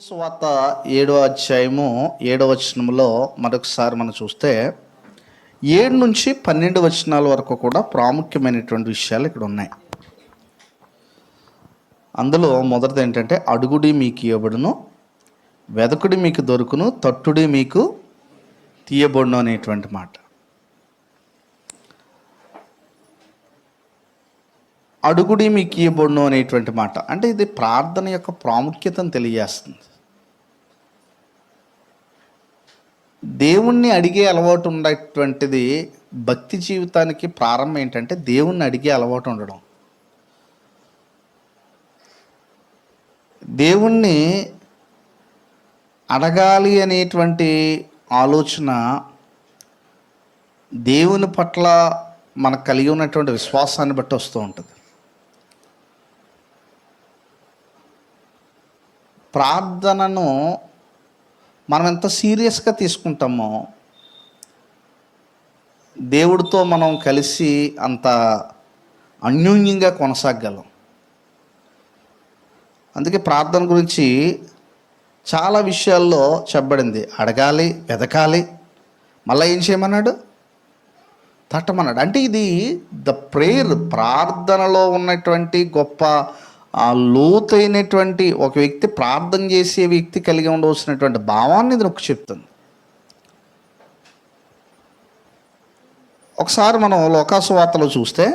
సువార్త 7వ అధ్యాయము 7వ వచనంలో మరొకసారి మనం చూస్తే 7 నుంచి 12 వచనాల వరకు కూడా ప్రాముఖ్యమైనటువంటి విషయాలు ఇక్కడ ఉన్నాయి. అందులో మొదటిది ఏంటంటే, అడుగుడి మీకు ఇవ్వబడును, వెదకుడి మీకు దొరుకును, తట్టుడి మీకు తీయబడును అనేటువంటి మాట. అడుగుడి మీకు ఇవ్వబడును అనేటువంటి మాట అంటే ఇది ప్రార్థన యొక్క ప్రాముఖ్యతను తెలియజేస్తుంది. దేవుణ్ణి అడిగే అలవాటు ఉండేటువంటిది భక్తి జీవితానికి ప్రారంభం ఏంటంటే దేవుణ్ణి అడిగే అలవాటు ఉండడం. దేవుణ్ణి అడగాలి అనేటువంటి ఆలోచన దేవుని పట్ల మనకు కలిగి ఉన్నటువంటి విశ్వాసాన్ని బట్టి వస్తూ ఉంటుంది. ప్రార్థనను మనం ఎంత సీరియస్గా తీసుకుంటామో దేవుడితో మనం కలిసి అంత అన్యోన్యంగా కొనసాగలం. అందుకే ప్రార్థన గురించి చాలా విషయాల్లో చెప్పబడింది. అడగాలి, వెదకాలి, మళ్ళీ ఏం చేయమన్నాడు? తట్టమన్నాడు. అంటే ఇది ద ప్రేయర్, ప్రార్థనలో ఉన్నటువంటి గొప్ప లోతైనటువంటి ఒక వ్యక్తి ప్రార్థన చేసే వ్యక్తి కలిగి ఉండవలసినటువంటి భావాన్ని ఇది నొక్కి చెప్తుంది. ఒకసారి మనం లోకాసు వార్తలో చూస్తే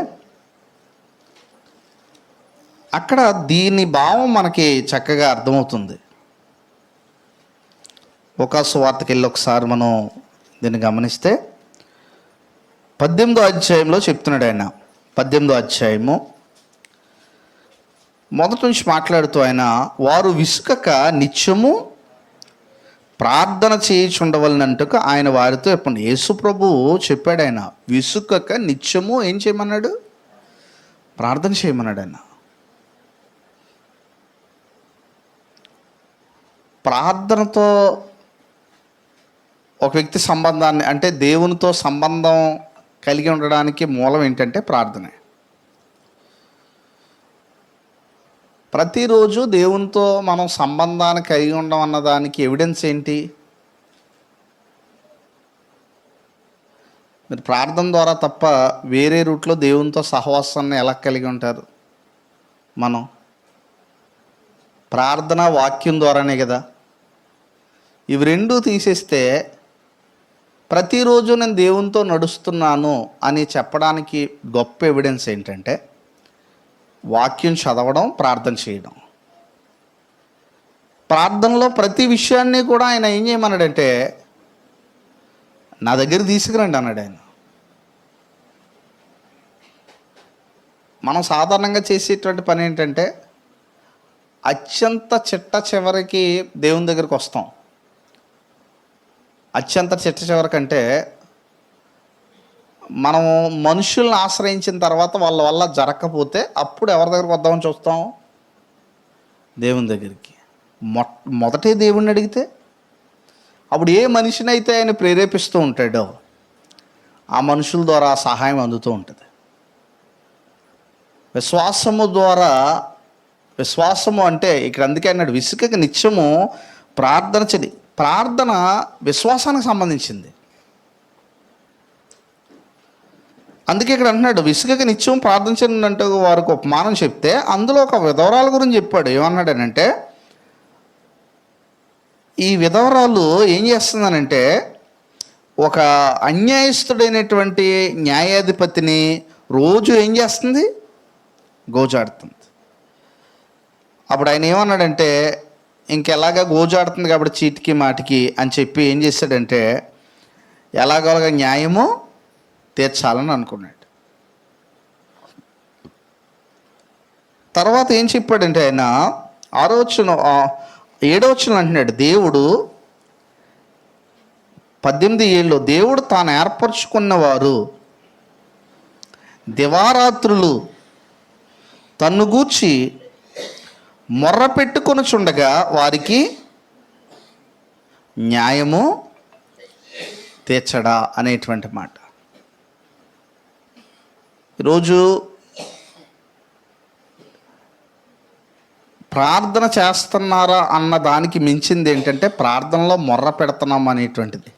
అక్కడ దీని భావం మనకి చక్కగా అర్థమవుతుంది. లోకాసు వార్తకి వెళ్ళి ఒకసారి మనం దీన్ని గమనిస్తే 18వ అధ్యాయంలో చెప్తున్నాడు ఆయన. 18వ అధ్యాయము మొదటి నుంచి మాట్లాడుతూ ఆయన, వారు విసుకక నిత్యము ప్రార్థన చేయుచుండవలనంటూ ఆయన వారితో చెప్పండి. యేసు ప్రభు చెప్పాడు, ఆయన విసుకక నిత్యము ఏం చేయమన్నాడు? ప్రార్థన చేయమన్నాడు. ఆయన ప్రార్థనతో ఒక వ్యక్తి సంబంధాన్ని, అంటే దేవునితో సంబంధం కలిగి ఉండడానికి మూలం ఏంటంటే ప్రార్థనే. ప్రతిరోజు దేవునితో మనం సంబంధాన్ని కలిగి ఉండడం అన్నదానికి ఎవిడెన్స్ ఏంటి? మీరు ప్రార్థన ద్వారా తప్ప వేరే రూట్లో దేవునితో సహవాసాన్ని ఎలా కలిగి ఉంటారు? మనం ప్రార్థన వాక్యం ద్వారానే కదా. ఇవి రెండూ తీసేస్తే ప్రతిరోజు నేను దేవునితో నడుస్తున్నాను అని చెప్పడానికి గొప్ప ఎవిడెన్స్ ఏంటంటే వాక్యం చదవడం, ప్రార్థన చేయడం. ప్రార్థనలో ప్రతి విషయాన్ని కూడా ఆయన ఏం చేయమన్నాడంటే నా దగ్గర తీసుకురండి అన్నాడు ఆయన. మనం సాధారణంగా చేసేటువంటి పని ఏంటంటే అత్యంత చిట్ట చివరికి దేవుని దగ్గరికి వస్తాం. అత్యంత చిట్ట చివరికంటే మనం మనుషుల్ని ఆశ్రయించిన తర్వాత వాళ్ళ వల్ల జరగకపోతే అప్పుడు ఎవరి దగ్గరికి వద్దామని చూస్తాం? దేవుని దగ్గరికి. మొదటే దేవుణ్ణి అడిగితే అప్పుడు ఏ మనిషిని అయితే ఆయన ప్రేరేపిస్తూ ఉంటాడో ఆ మనుషుల ద్వారా సహాయం అందుతూ ఉంటుంది. విశ్వాసము ద్వారా, విశ్వాసము అంటే ఇక్కడ అందుకే అన్నాడు విసుకక నిత్యము ప్రార్థన చేయి. ప్రార్థన విశ్వాసానికి సంబంధించింది. అందుకే ఇక్కడ అంటున్నాడు విసుగక నిత్యం ప్రార్థించండి వారికి ఉపమానం చెప్తే అందులో ఒక విధవరాల గురించి చెప్పాడు. ఏమన్నాడనంటే, ఈ విధవరాలు ఏం చేస్తుందనంటే ఒక అన్యాయస్తుడైనటువంటి న్యాయాధిపతిని రోజు ఏం చేస్తుంది? గోజాడుతుంది. అప్పుడు ఆయన ఏమన్నాడంటే ఇంకెలాగా గోజాడుతుంది కాబట్టి చీటికి మాటికి అని చెప్పి ఏం చేశాడంటే ఎలాగోలాగా న్యాయము తీర్చాలని అనుకున్నాడు. తర్వాత ఏం చెప్పాడంటే ఆయన 7వ వచనం అంటున్నాడు, దేవుడు 18 ఏళ్ళు దేవుడు తాను ఏర్పరచుకున్నవారు దివారాత్రులు తన్ను గూర్చి మొర్ర పెట్టుకొనుచుండగా వారికి న్యాయము తీర్చడా అనేటువంటి మాట. ఈరోజు ప్రార్థన చేస్తున్నారా అన్న దానికి మించింది ఏంటంటే ప్రార్థనలో మొర్ర పెడుతున్నాం అనేటువంటిది.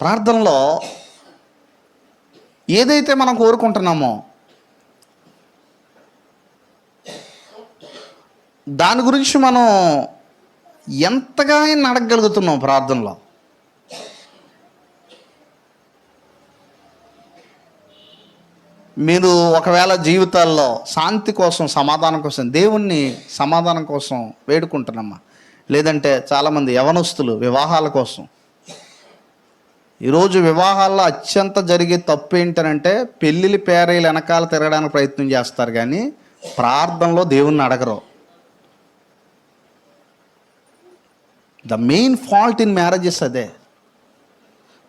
ప్రార్థనలో ఏదైతే మనం కోరుకుంటున్నామో దాని గురించి మనం ఎంతగా అడగగలుగుతున్నాం ప్రార్థనలో. మీరు ఒకవేళ జీవితాల్లో శాంతి కోసం, సమాధానం కోసం, దేవుణ్ణి సమాధానం కోసం వేడుకుంటున్నామా, లేదంటే చాలామంది యవనస్తులు వివాహాల కోసం. ఈరోజు వివాహాల్లో అత్యంత జరిగే తప్పు ఏంటనంటే పెళ్ళిళ్ళ పేరైలు వెనకాల తిరగడానికి ప్రయత్నం చేస్తారు, కానీ ప్రార్థనలో దేవుణ్ణి అడగరు. The main fault in marriages అదే.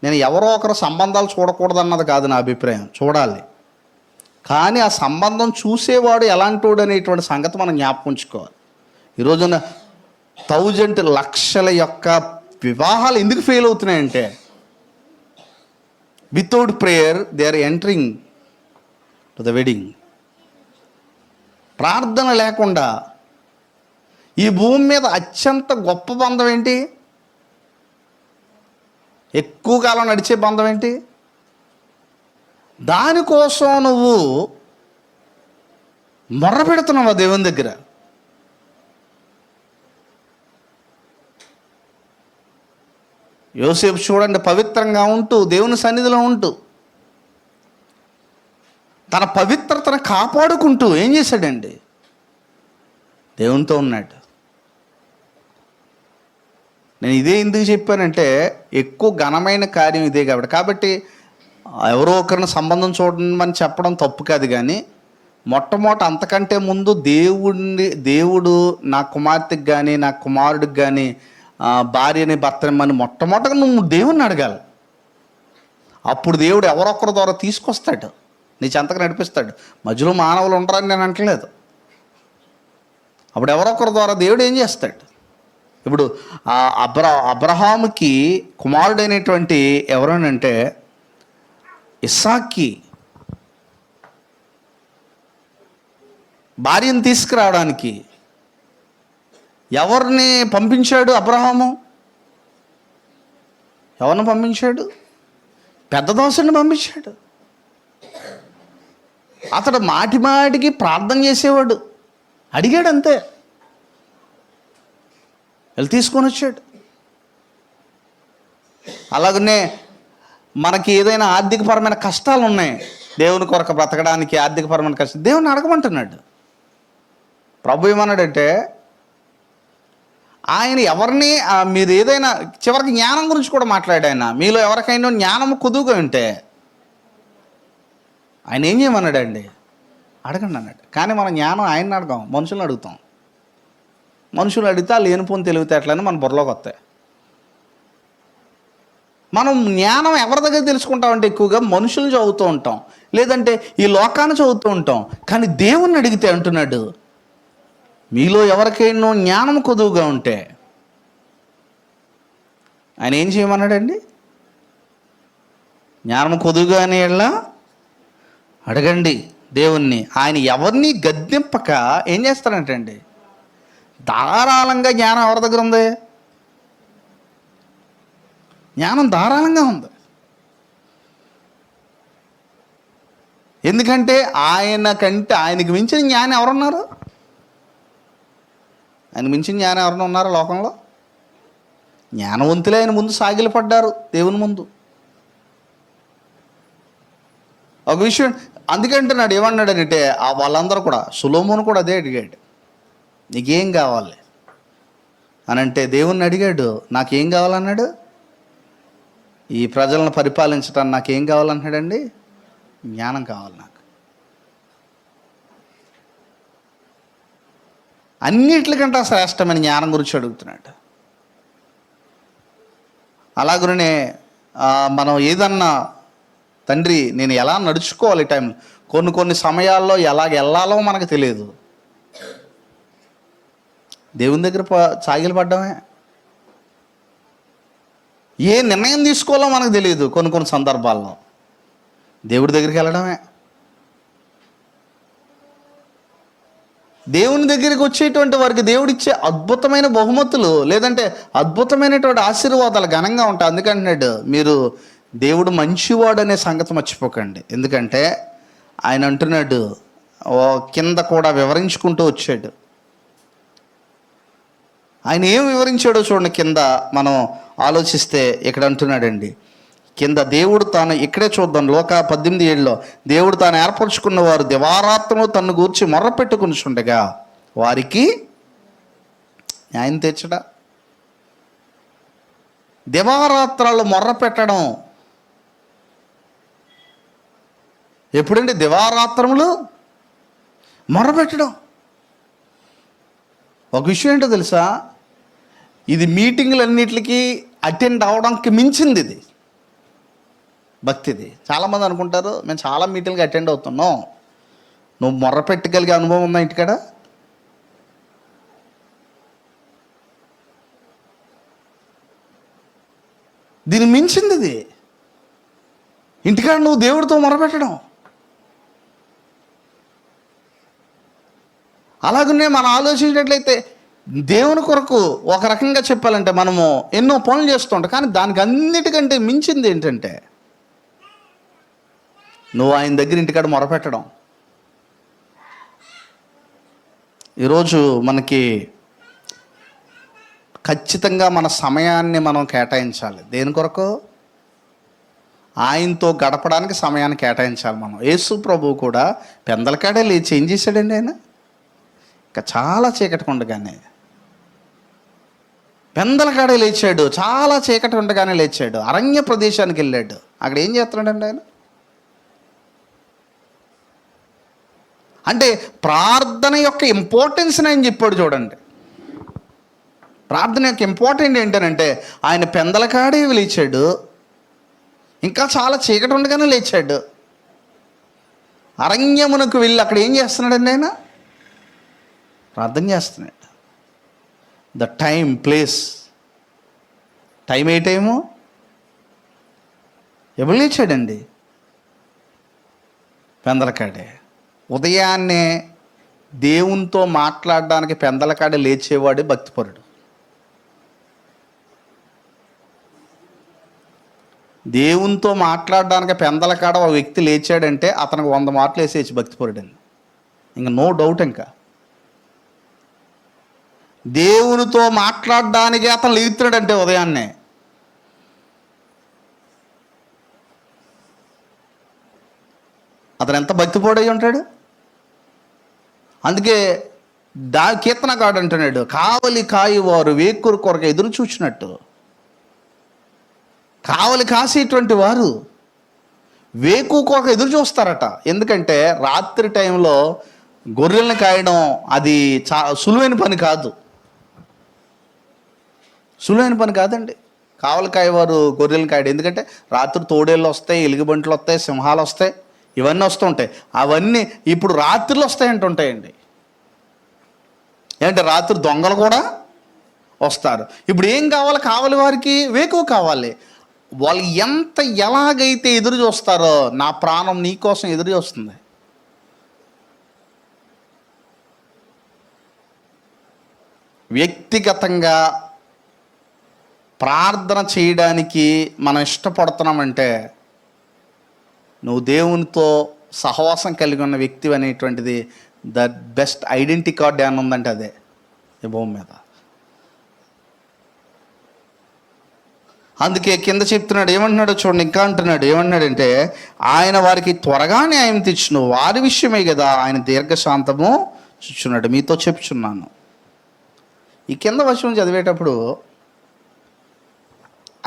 నేను ఎవరో ఒకరు సంబంధాలు చూడకూడదు అన్నది కాదు నా అభిప్రాయం, చూడాలి. కానీ ఆ సంబంధం చూసేవాడు ఎలాంటివాడు అనేటువంటి సంగతి మనం జ్ఞాపకం ఉంచుకోవాలి. ఈరోజున 1000 లక్షల యొక్క వివాహాలు ఎందుకు ఫెయిల్ అవుతున్నాయంటే without prayer they are entering to the wedding. ప్రార్థన లేకుండా ఈ భూమి మీద అత్యంత గొప్ప బంధం ఏంటి? ఎక్కువ కాలం నడిచే బంధం ఏంటి? దానికోసం నువ్వు మొర్ర పెడుతున్నావా దేవుని దగ్గర? యోసేపు చూడండి, పవిత్రంగా ఉంటూ దేవుని సన్నిధిలో ఉంటూ తన పవిత్రతను కాపాడుకుంటూ ఏం చేశాడండి? దేవునితో ఉన్నాడు. నేను ఇదే ఎందుకు చెప్పానంటే ఎక్కువ ఘనమైన కార్యం ఇదే కాబట్టి ఎవరో ఒకరిని సంబంధం చూడమని చెప్పడం తప్పు కాదు, కానీ మొట్టమొదట అంతకంటే ముందు దేవుడు నా కుమార్తెకి కానీ నా కుమారుడికి కానీ భార్యని భర్తని మొట్టమొదటగా నువ్వు దేవుణ్ణి అడగాలి. అప్పుడు దేవుడు ఎవరొక్కరి ద్వారా తీసుకొస్తాడు, నీ చెంతకు నడిపిస్తాడు. మధ్యలో మానవులు ఉంటారని నేను అంటలేదు. అప్పుడు ఎవరొక్కరి ద్వారా దేవుడు ఏం చేస్తాడు? ఇప్పుడు అబ్రహాముకి కుమారుడైనటువంటి ఎవరనంటే ఇస్సాక్కి భార్యను తీసుకురావడానికి ఎవరిని పంపించాడు అబ్రహాము? ఎవరిని పంపించాడు? పెద్ద దోసుని పంపించాడు. అతడు మాటికి ప్రార్థన చేసేవాడు, అడిగాడు అంతే, వెళ్ళి తీసుకొని వచ్చాడు. అలాగనే మనకి ఏదైనా ఆర్థికపరమైన కష్టాలు ఉన్నాయి, దేవుని కొరకు బ్రతకడానికి ఆర్థికపరమైన కష్టం, దేవుని అడగమంటున్నాడు. ప్రభు ఏమన్నాడంటే ఆయన ఎవరిని మీరు ఏదైనా చివరికి జ్ఞానం గురించి కూడా మాట్లాడాడు. ఆయన మీలో ఎవరికైనా జ్ఞానం కుదువుగా ఉంటే ఆయన ఏం చేయమన్నాడండి? అడగండి అన్నాడు. కానీ మన జ్ఞానం ఆయన్ని అడగాం, మనుషులను అడుగుతాం. మనుషులు అడిగితే లేనిపోని తెలివితేటలని మన బుర్రలోకి వస్తాయి. మనం జ్ఞానం ఎవరి దగ్గర తెలుసుకుంటామంటే ఎక్కువగా మనుషులను చదువుతూ ఉంటాం, లేదంటే ఈ లోకాన్ని చదువుతూ ఉంటాం. కానీ దేవుణ్ణి అడిగితే అంటున్నాడు, మీలో ఎవరికైనా జ్ఞానం కొదువుగా ఉంటే ఆయన ఏం చేయమన్నాడండి? జ్ఞానం కొదువుగా అని ఎలా అడగండి దేవుణ్ణి. ఆయన ఎవరిని గద్దెంపక ఏం చేస్తాడంటండి? ధారాళంగా జ్ఞానం ఎవరి దగ్గర ఉంది? జ్ఞానం ధారాళంగా ఉంది. ఎందుకంటే ఆయనకి మించిన జ్ఞానం ఎవరున్నారు? ఆయన మించిన జ్ఞానం ఎవరైనా ఉన్నారా లోకంలో? జ్ఞానవంతులే ఆయన ముందు సాగిలపడ్డారు దేవుని ముందు. ఒక విషయం అందుకంటున్నాడు, ఏమన్నాడనంటే వాళ్ళందరూ కూడా, సొలొమోను కూడా అదే అడిగాడు, నీకేం కావాలి అని అంటే దేవుణ్ణి అడిగాడు. నాకేం కావాలన్నాడు? ఈ ప్రజలను పరిపాలించడానికి నాకేం కావాలన్నాడండి? జ్ఞానం కావాలి నాకు. అన్నిట్లకంటే శ్రేష్టమైన జ్ఞానం గురించి అడుగుతున్నాడు. అలాగనే మనం ఏదన్నా తండ్రి నేను ఎలా నడుచుకోవాలి టైంలో, కొన్ని సమయాల్లో ఎలాగ వెళ్ళాలో మనకు తెలియదు. దేవుని దగ్గర సాగిలు పడ్డమే. ఏ నిర్ణయం తీసుకోవాలో మనకు తెలియదు. కొన్ని సందర్భాల్లో దేవుడి దగ్గరికి వెళ్ళడమే. దేవుని దగ్గరికి వచ్చేటువంటి వారికి దేవుడిచ్చే అద్భుతమైన బహుమతులు లేదంటే అద్భుతమైనటువంటి ఆశీర్వాదాలు ఘనంగా ఉంటాయి. అందుకంటున్నాడు మీరు దేవుడు మంచివాడు అనే సంగతి మర్చిపోకండి. ఎందుకంటే ఆయన అంటున్నాడు, కింద కూడా వివరించుకుంటూ వచ్చాడు. ఆయన ఏం వివరించాడో చూడండి. కింద మనం ఆలోచిస్తే ఇక్కడ అంటున్నాడండి, కింద దేవుడు తాను, ఇక్కడే చూద్దాం లోక 18:7 దేవుడు తాను ఏర్పరచుకున్న వారు దివారాత్రము తన్ను గూర్చి మొర్ర పెట్టుకునిచుండగా వారికి న్యాయం తీర్చడా. దివారాత్రాలు మొర్ర పెట్టడం ఎప్పుడండి? దివారాత్రములు మొర్ర పెట్టడం. ఒక విషయం ఏంటో తెలుసా, ఇది మీటింగులన్నిటికీ అటెండ్ అవడానికి మించింది ఇది భక్తిది. చాలామంది అనుకుంటారు మేము చాలా మీటింగ్కి అటెండ్ అవుతున్నాం, నువ్వు మొర్ర పెట్టగలిగే అనుభవం ఉందా ఇంటికాడ? దీన్ని మించింది ఇది. ఇంటికాడ నువ్వు దేవుడితో మొరపెట్టడం. అలాగనే మనం ఆలోచించినట్లయితే దేవుని కొరకు ఒక రకంగా చెప్పాలంటే మనము ఎన్నో పనులు చేస్తుంటాం, కానీ దానికి అన్నిటికంటే మించింది ఏంటంటే నువ్వు ఆయన దగ్గర ఇంటికాడ మొరపెట్టడం. ఈరోజు మనకి ఖచ్చితంగా మన సమయాన్ని మనం కేటాయించాలి. దేని కొరకు? ఆయనతో గడపడానికి సమయాన్ని కేటాయించాలి మనం. యేసు ప్రభువు కూడా పెందలకాడే లేచి ఏం చేశాడండి? ఆయన ఇంకా చాలా చీకటి ఉండగానే పెందలకాడే లేచాడు. చాలా చీకటి ఉండగానే లేచాడు, అరణ్య ప్రదేశానికి వెళ్ళాడు. అక్కడ ఏం చేస్తున్నాడండి ఆయన? అంటే ప్రార్థన యొక్క ఇంపార్టెన్స్ని ఆయన చెప్పాడు. చూడండి, ప్రార్థన యొక్క ఇంపార్టెంట్ ఏంటంటే ఆయన పెందలకాడే లేచాడు, ఇంకా చాలా చీకటి ఉండగానే లేచాడు, అరణ్యమునకు వెళ్ళి అక్కడ ఏం చేస్తున్నాడండి? ఆయన ప్రార్థన చేస్తున్నాడు. The time, place, time A time? ఎవరు లేచాడండి? పెందలకాడే. ఉదయాన్నే దేవునితో మాట్లాడడానికి పెందలకాడే లేచేవాడే భక్తిపరుడు. దేవునితో మాట్లాడడానికి పెందలకాడ ఒక వ్యక్తి లేచాడంటే అతనికి 100 మార్కులు వేసేయచ్చు భక్తిపరుడు అని, ఇంకా నో డౌట్. ఇంకా దేవునితో మాట్లాడడానికి అతను లేస్తున్నాడంటే ఉదయాన్నే, అతను ఎంత భక్తిపరుడై ఉంటాడు. అందుకే కీర్తనకాడు అంటున్నాడు, కావలి కాయవారు వేకురు కొరకు ఎదురు చూచినట్టు. కావలి కాసేటువంటి వారు వేకు కొరకు ఎదురు చూస్తారట. ఎందుకంటే రాత్రి టైంలో గొర్రెలను కాయడం అది సులువైన పని కాదు. సులువైన పని కాదండి కావలి కాయవారు గొర్రెలను కాయడం. ఎందుకంటే రాత్రి తోడేళ్ళు వస్తాయి, ఎలుగుబంట్లు వస్తాయి, సింహాలు వస్తాయి, ఇవన్నీ వస్తుంటాయి. అవన్నీ ఇప్పుడు రాత్రిలో వస్తాయంటుంటాయండి. ఏంటంటే రాత్రి దొంగలు కూడా వస్తారు. ఇప్పుడు ఏం కావాలి? కావాలి వారికి వేకువ కావాలి. వాళ్ళు ఎలాగైతే ఎదురు చూస్తారో, నా ప్రాణం నీ కోసం ఎదురు చూస్తుంది. వ్యక్తిగతంగా ప్రార్థన చేయడానికి మనం ఇష్టపడుతున్నామంటే నువ్వు దేవునితో సహవాసం కలిగి ఉన్న వ్యక్తి అనేటువంటిది ద బెస్ట్ ఐడెంటిటీ కార్డ్ ఏమన్నా ఉందంటే అదే ఈ భూమి మీద. అందుకే కింద చెప్తున్నాడు, ఏమంటున్నాడో చూడండి. ఇంకా అంటున్నాడు, ఏమంటున్నాడంటే ఆయన వారికి త్వరగా న్యాయం తెచ్చును, వారి విషయమే కదా ఆయన దీర్ఘశాంతము చూచున్నాడు, మీతో చెప్పుచున్నాను. ఈ కింద వచనం చదివేటప్పుడు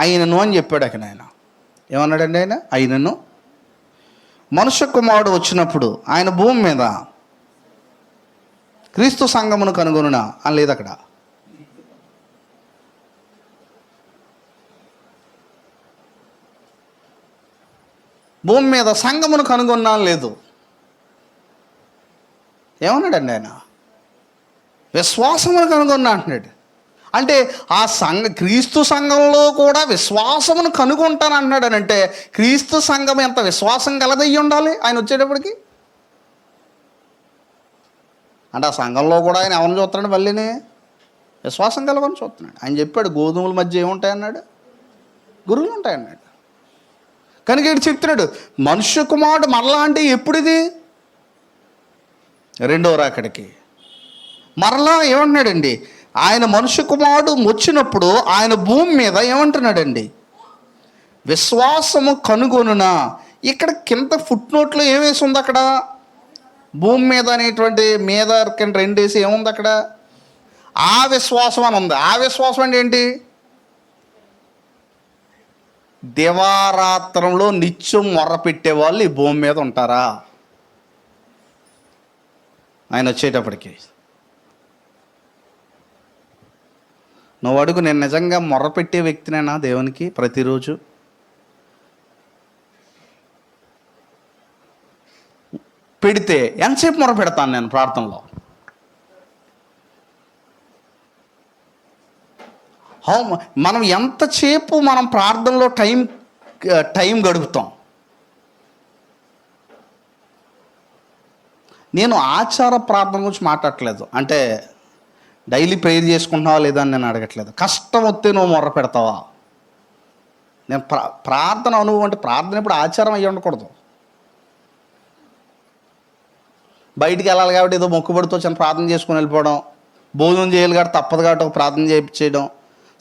ఆయనను అని చెప్పాడు. అక్కడ ఆయన ఏమన్నాడండి? ఆయనను మనుష్య కుమారుడు వచ్చినప్పుడు ఆయన భూమి మీద క్రీస్తు సంఘమును కనుగొనునా అని లేదు అక్కడ. భూమి మీద సంఘమును కనుగొన్నా లేదు. ఏమన్నాడండి ఆయన? విశ్వాసమును కనుగొన్నా అంటున్నాడు. అంటే ఆ క్రీస్తు సంఘంలో కూడా విశ్వాసమును కనుగొంటాను అంటున్నాడు. అని అంటే క్రీస్తు సంఘం ఎంత విశ్వాసం కలదయ్యి ఉండాలి ఆయన వచ్చేటప్పటికి. అంటే ఆ సంఘంలో కూడా ఆయన ఎవరిని చూస్తున్నాడు? మళ్ళీని విశ్వాసం కలవని చూస్తున్నాడు. ఆయన చెప్పాడు గోధుమల మధ్య ఏముంటాయన్నాడు? గురువులు ఉంటాయన్నాడు. కనుక ఇటు చెప్తున్నాడు మనుష్య కుమారుడు మరలా అంటే ఎప్పుడు ఇది? రెండవ రాకడికి. మరలా ఏమంటున్నాడండి? ఆయన మనుష్య కుమారుడు వచ్చినప్పుడు ఆయన భూమి మీద ఏమంటున్నాడండి? విశ్వాసము కనుగొనునా. ఇక్కడ కింద ఫుట్ నోట్లో ఏమేసి ఉంది అక్కడ? భూమి మీద అనేటువంటి మీద కింద రెండేసి ఏముంది అక్కడ? ఆ విశ్వాసం అని ఉంది. ఆ విశ్వాసం అంటే ఏంటి? దివారాత్రంలో నిత్యం మొర్ర పెట్టేవాళ్ళు ఈ భూమి మీద ఉంటారా ఆయన వచ్చేటప్పటికి? నువ్వు అడుగు, నేను నిజంగా మొర్ర పెట్టే వ్యక్తినేనా దేవునికి ప్రతిరోజు? పెడితే ఎంతసేపు మొర్ర పెడతాను నేను ప్రార్థనలో? మనం ఎంతసేపు మనం ప్రార్థనలో టైం గడుపుతాం? నేను ఆచార ప్రార్థన గురించి మాట్లాడట్లేదు, అంటే డైలీ ప్రేయర్ చేసుకుంటున్నావా లేదా అని నేను అడగట్లేదు. కష్టం వస్తే నువ్వు మొర్ర పెడతావా? నేను ప్రార్థన అనుభవం అంటే ప్రార్థన ఇప్పుడు ఆచారం అయ్యి ఉండకూడదు. బయటికి వెళ్ళాలి కాబట్టి ఏదో మొక్కుబడితో చిన్న ప్రార్థన చేసుకుని వెళ్ళిపోవడం, భోజనం చేయాలి కాబట్టి తప్పదు కాబట్టి ఒక ప్రార్థన చేయడం,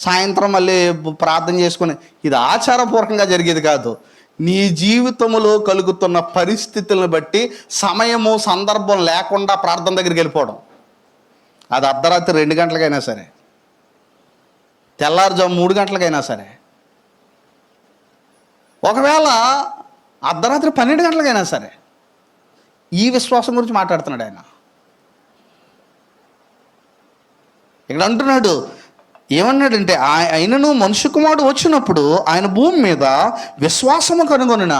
సాయంత్రం మళ్ళీ ప్రార్థన చేసుకుని, ఇది ఆచారపూర్వకంగా జరిగేది కాదు. నీ జీవితంలో కలుగుతున్న పరిస్థితులను బట్టి సమయము సందర్భం లేకుండా ప్రార్థన దగ్గరికి వెళ్ళిపోవడం. అది అర్ధరాత్రి 2 గంటలకైనా సరే, తెల్లారుజాము 3 గంటలకైనా సరే, ఒకవేళ అర్ధరాత్రి 12 గంటలకైనా సరే. ఈ విశ్వాసం గురించి మాట్లాడుతున్నాడు ఆయన. ఇక్కడ అంటున్నాడు, ఏమన్నాడంటే ఆయనను మనుష్య కుమారుడు వచ్చినప్పుడు ఆయన భూమి మీద విశ్వాసము కనుగొనునా.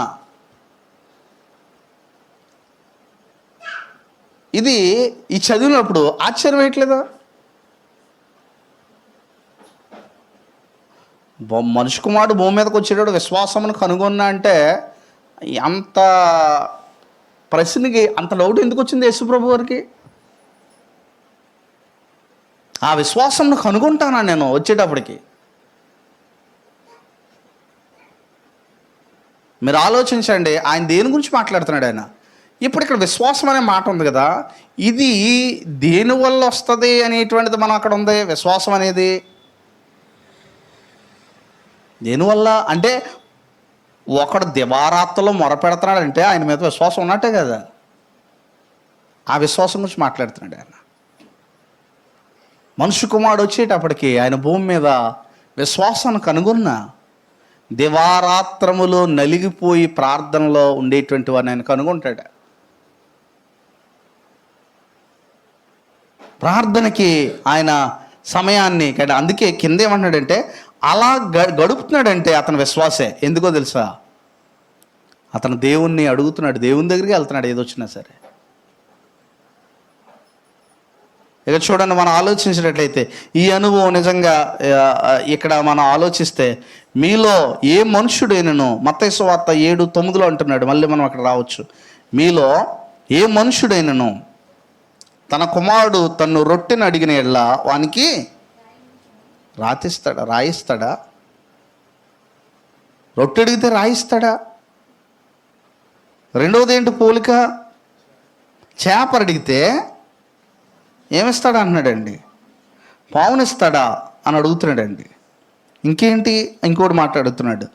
ఇది ఈ చదివినప్పుడు ఆశ్చర్యం వేయట్లేదా? మనుష్య కుమారుడు భూమి మీదకి వచ్చేటప్పుడు విశ్వాసమును కనుగొన్నా అంటే అంత ప్రశ్నకి అంత డౌట్ ఎందుకు వచ్చింది యేసుప్రభు వారికి? ఆ విశ్వాసంను కనుగొంటానా నేను వచ్చేటప్పటికి? మీరు ఆలోచించండి, ఆయన దేని గురించి మాట్లాడుతున్నాడు ఆయన? ఇప్పుడు ఇక్కడ విశ్వాసం అనే మాట ఉంది కదా, ఇది దేని వల్ల వస్తుంది అనేటువంటిది మనం అక్కడ ఉంది. విశ్వాసం అనేది దేనివల్ల అంటే, ఒకడు దివారాత్రలో మొరపెడుతున్నాడంటే ఆయన మీద విశ్వాసం ఉన్నట్టే కదా. ఆ విశ్వాసం గురించి మాట్లాడుతున్నాడు ఆయన. మనుష్య కుమారుడు వచ్చేటప్పటికి ఆయన భూమి మీద విశ్వాసాన్ని కనుగొన్న, దివారాత్రములో నలిగిపోయి ప్రార్థనలో ఉండేటువంటి వారిని ఆయన కనుగొంటాడు. ప్రార్థనకి ఆయన సమయాన్ని, అందుకే కింద ఏమంటున్నాడంటే అలా గడుపుతున్నాడంటే అతని విశ్వాసే. ఎందుకో తెలుసా? అతను దేవుణ్ణి అడుగుతున్నాడు, దేవుని దగ్గరికి వెళ్తున్నాడు ఏదొచ్చినా సరే. ఇక చూడండి, మనం ఆలోచించినట్లయితే ఈ అనుభవం నిజంగా ఇక్కడ మనం ఆలోచిస్తే, మీలో ఏ మనుష్యుడైనను, మత్తయి సువార్త 7:9 అంటున్నాడు, మళ్ళీ మనం అక్కడ రావచ్చు. మీలో ఏ మనుష్యుడైనను తన కుమారుడు తన్ను రొట్టెను అడిగిన ఎడల వానికి రాయిస్తాడా? రొట్టె అడిగితే రాయిస్తాడా? రెండవది ఏంటి పోలిక? చేప అడిగితే ఏమిస్తాడా అంటున్నాడండి? పావునిస్తాడా అని అడుగుతున్నాడండి. ఇంకేంటి, ఇంకోటి మాట్లాడుతున్నాడు,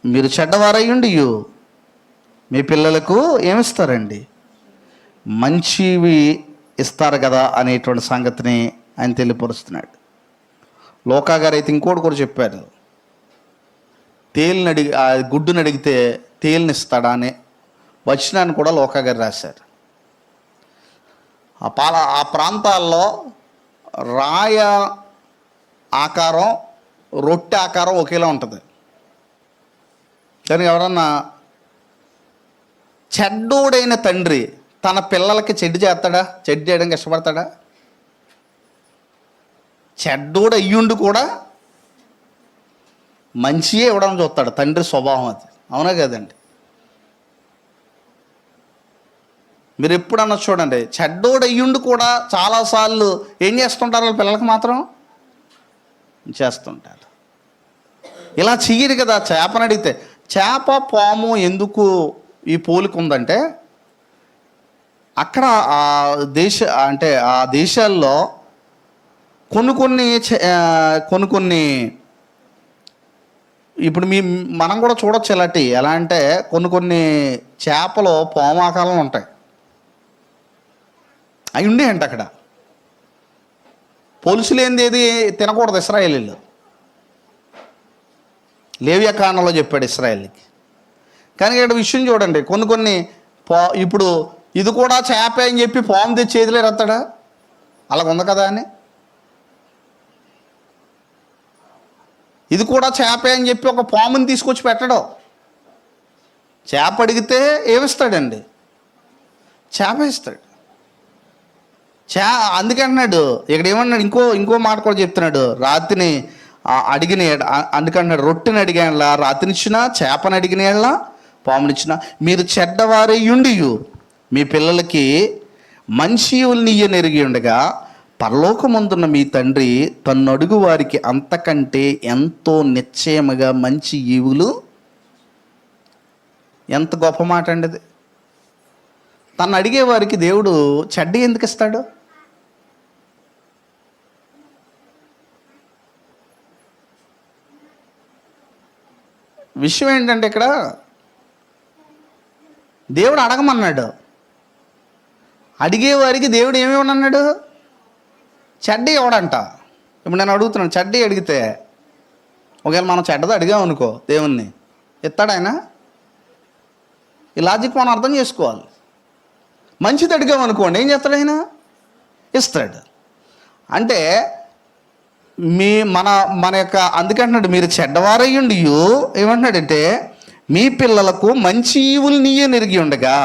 మీరు చెడ్డవారయ్యుండి మీ పిల్లలకు ఏమిస్తారండి? మంచివి ఇస్తారు కదా అనేటువంటి సంగతిని ఆయన తెలియపరుస్తున్నాడు. లోకా గారు అయితే ఇంకోటి కూడా చెప్పారు, తేలిని గుడ్డుని అడిగితే తేలిని ఇస్తాడా అనే వచనాన్ని కూడా లోకా గారు రాశారు. ఆ ప్రాంతాల్లో రాయ ఆకారం, రొట్టె ఆకారం ఒకేలా ఉంటుంది. కానీ ఎవరన్నా చెడ్డోడైన తండ్రి తన పిల్లలకి చెడ్డు చేస్తాడా? చెడ్డు చేయడానికి ఇష్టపడతాడా? చెడ్డోడు అయ్యుండి కూడా మంచియే ఇవ్వడం చూస్తాడు. తండ్రి స్వభావం అది, అవునా కదండి? మీరు ఎప్పుడన్నా చూడండి, చెడ్డోడు అయ్యుండి కూడా చాలాసార్లు ఏం చేస్తుంటారు వాళ్ళ పిల్లలకు మాత్రం చేస్తుంటారు. ఇలా చెయ్యరు కదా. చేపని అడిగితే, చేప పాము ఎందుకు ఈ పోలిక ఉందంటే, అక్కడ ఆ అంటే ఆ దేశాల్లో కొన్ని కొన్ని ఇప్పుడు మనం కూడా చూడొచ్చు ఇలాంటి. ఎలా అంటే కొన్ని చేపలు పాము ఆకారంలో ఉంటాయి. అవి ఉండేయంట అక్కడ. పొలుసు లేనిది ఏది తినకూడదు ఇశ్రాయేలీలు. లేవియా కాండంలో చెప్పాడు ఇశ్రాయేలీకి. కానీ ఇక్కడ విషయం చూడండి, కొన్ని ఇప్పుడు ఇది కూడా చేప అని చెప్పి పాము తెచ్చి చేతిలో ఎత్తాడా? అలాగ ఉంది కదా అని. ఇది కూడా చేపే అని చెప్పి ఒక పాముని తీసుకొచ్చి పెట్టడం. చేప అడిగితే ఏమిస్తాడండి? చేప ఇస్తాడు. అందుకే అన్నాడు ఇక్కడ, ఏమన్నాడు, ఇంకో మాట కూడా చెప్తున్నాడు. రాతిని అడిగిన అందుకన్నాడు, రొట్టెని అడిగానులా రాతినిచ్చినా, చేపని అడిగిన పామునిచ్చిన. మీరు చెడ్డవారయ్యుండి మీ పిల్లలకి మంచి ఈవుల్ని ఇయ్యనెరిగి ఉండగా, పరలోకమందున్న మీ తండ్రి తన్ను అడుగు వారికి అంతకంటే ఎంతో నిశ్చయముగా మంచి ఈవులు. ఎంత గొప్ప మాట అండి అది. తను అడిగే వారికి దేవుడు చెడ్డ ఎందుకు ఇస్తాడు? విషయం ఏంటంటే, ఇక్కడ దేవుడు అడగమన్నాడు. అడిగేవారికి దేవుడు ఏమేమి అన్నాడు? చెడ్డ ఇవ్వడంట. ఇప్పుడు నేను అడుగుతున్నాను, చెడ్డ అడిగితే ఒకవేళ మనం చెడ్డది అడిగామనుకో దేవుణ్ణి, ఇస్తాడు ఆయన? ఈ లాజిక్ మనం అర్థం చేసుకోవాలి. మంచిది అడిగామనుకోండి, ఏం చేస్తాడు ఆయన? ఇస్తాడు. అంటే మన యొక్క అందుకంటున్నాడు, మీరు చెడ్డవారయ్యుండి ఏమంటున్నాడంటే మీ పిల్లలకు మంచి ఈవులు నీయే నెరిగి ఉండగా,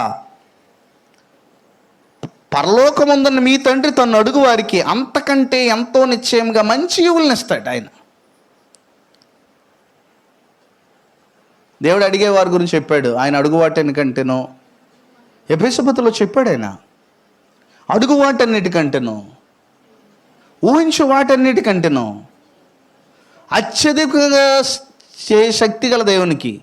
పరలోకముందున్న మీ తండ్రి తను అడుగు వారికి అంతకంటే ఎంతో నిశ్చయంగా మంచి ఈవులను ఇస్తాడు ఆయన. దేవుడు అడిగే వారి గురించి చెప్పాడు. ఆయన అడుగువాటన్నిటికంటేనో, ఎఫెసీయులో చెప్పాడు ఆయన, అడుగువాటన్నిటికంటేనో, ఊహించు వాటన్నిటికంటేనో అత్యధికంగా శక్తి గల దేవునికి.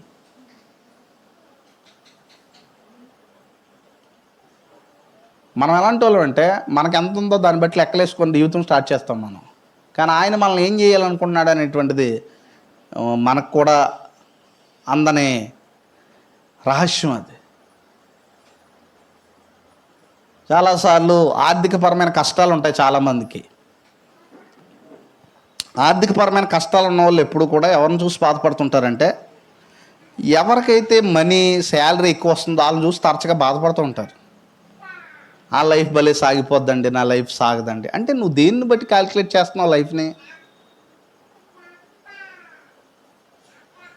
మనం ఎలాంటి వాళ్ళం అంటే, మనకు ఎంత ఉందో దాన్ని బట్టి లెక్కలేసుకొని జీవితం స్టార్ట్ చేస్తాం మనం. కానీ ఆయన మనల్ని ఏం చేయాలనుకుంటున్నాడు అనేటువంటిది మనకు కూడా అందని రహస్యం అది. చాలాసార్లు ఆర్థికపరమైన కష్టాలు ఉంటాయి చాలామందికి. ఆర్థికపరమైన కష్టాలు ఉన్న వాళ్ళు ఎప్పుడు కూడా ఎవరిని చూసి బాధపడుతుంటారంటే, ఎవరికైతే మనీ శాలరీ ఎక్కువ వస్తుందో వాళ్ళని చూసి తరచుగా బాధపడుతూ ఉంటారు. ఆ లైఫ్ భలే సాగిపోద్దండి, నా లైఫ్ సాగదండి. అంటే నువ్వు దేన్ని బట్టి క్యాల్కులేట్ చేస్తున్నావు లైఫ్ని?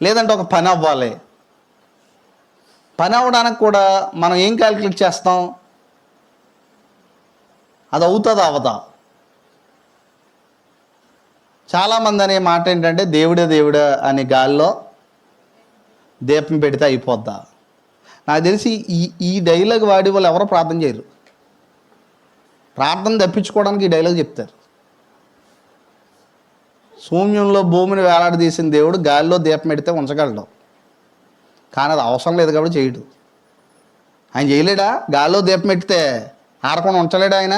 లేదంటే ఒక పని అవ్వాలి, పని అవ్వడానికి కూడా మనం ఏం క్యాల్కులేట్ చేస్తాం? అది అవుతుందా అవదా? చాలామంది అనే మాట ఏంటంటే, దేవుడే అని గాల్లో దీపం పెడితే అయిపోద్దా? నాకు తెలిసి ఈ డైలాగ్ వాడి వాళ్ళు ఎవరో ప్రార్థన చేయరు. ప్రార్థన తప్పించుకోవడానికి ఈ డైలాగ్ చెప్తారు. శూన్యంలో భూమిని వేలాడదీసిన దేవుడు గాలిలో దీపం పెడితే ఉంచగలడు, కానీ అది అవసరం లేదు కాబట్టి చేయడు. ఆయన చేయలేడా? గాలిలో దీపం పెడితే ఆరకుండా ఉంచలేడా ఆయన?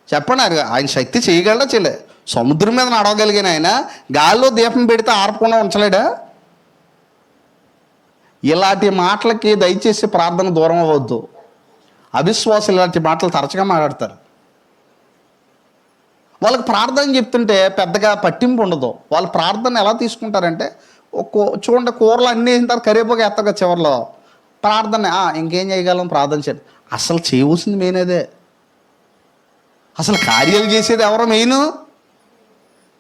చెప్పండి, ఆయన శక్తి చేయగలడా? చేయలే. సముద్రం మీద నడవగలిగిన ఆయన గాలిలో దీపం పెడితే ఆరకుండా ఉంచలేడా? ఇలాంటి మాటలకి దయచేసి ప్రార్థన దూరం అవ్వద్దు. అవిశ్వాసులు ఇలాంటి మాటలు తరచుగా మాట్లాడతారు. వాళ్ళకి ప్రార్థన చెప్తుంటే పెద్దగా పట్టింపు ఉండదు. వాళ్ళు ప్రార్థన ఎలా తీసుకుంటారంటే, చూడండి కూరలు అన్నీ వేసిన కరివేపాకు ఎత్తగా చివరిలో ప్రార్థన, ఇంకేం చేయగలం ప్రార్థన చేయండి. అసలు చేయవలసింది మెయిన్ అదే. అసలు కార్యాలు చేసేది ఎవరో మెయిన్?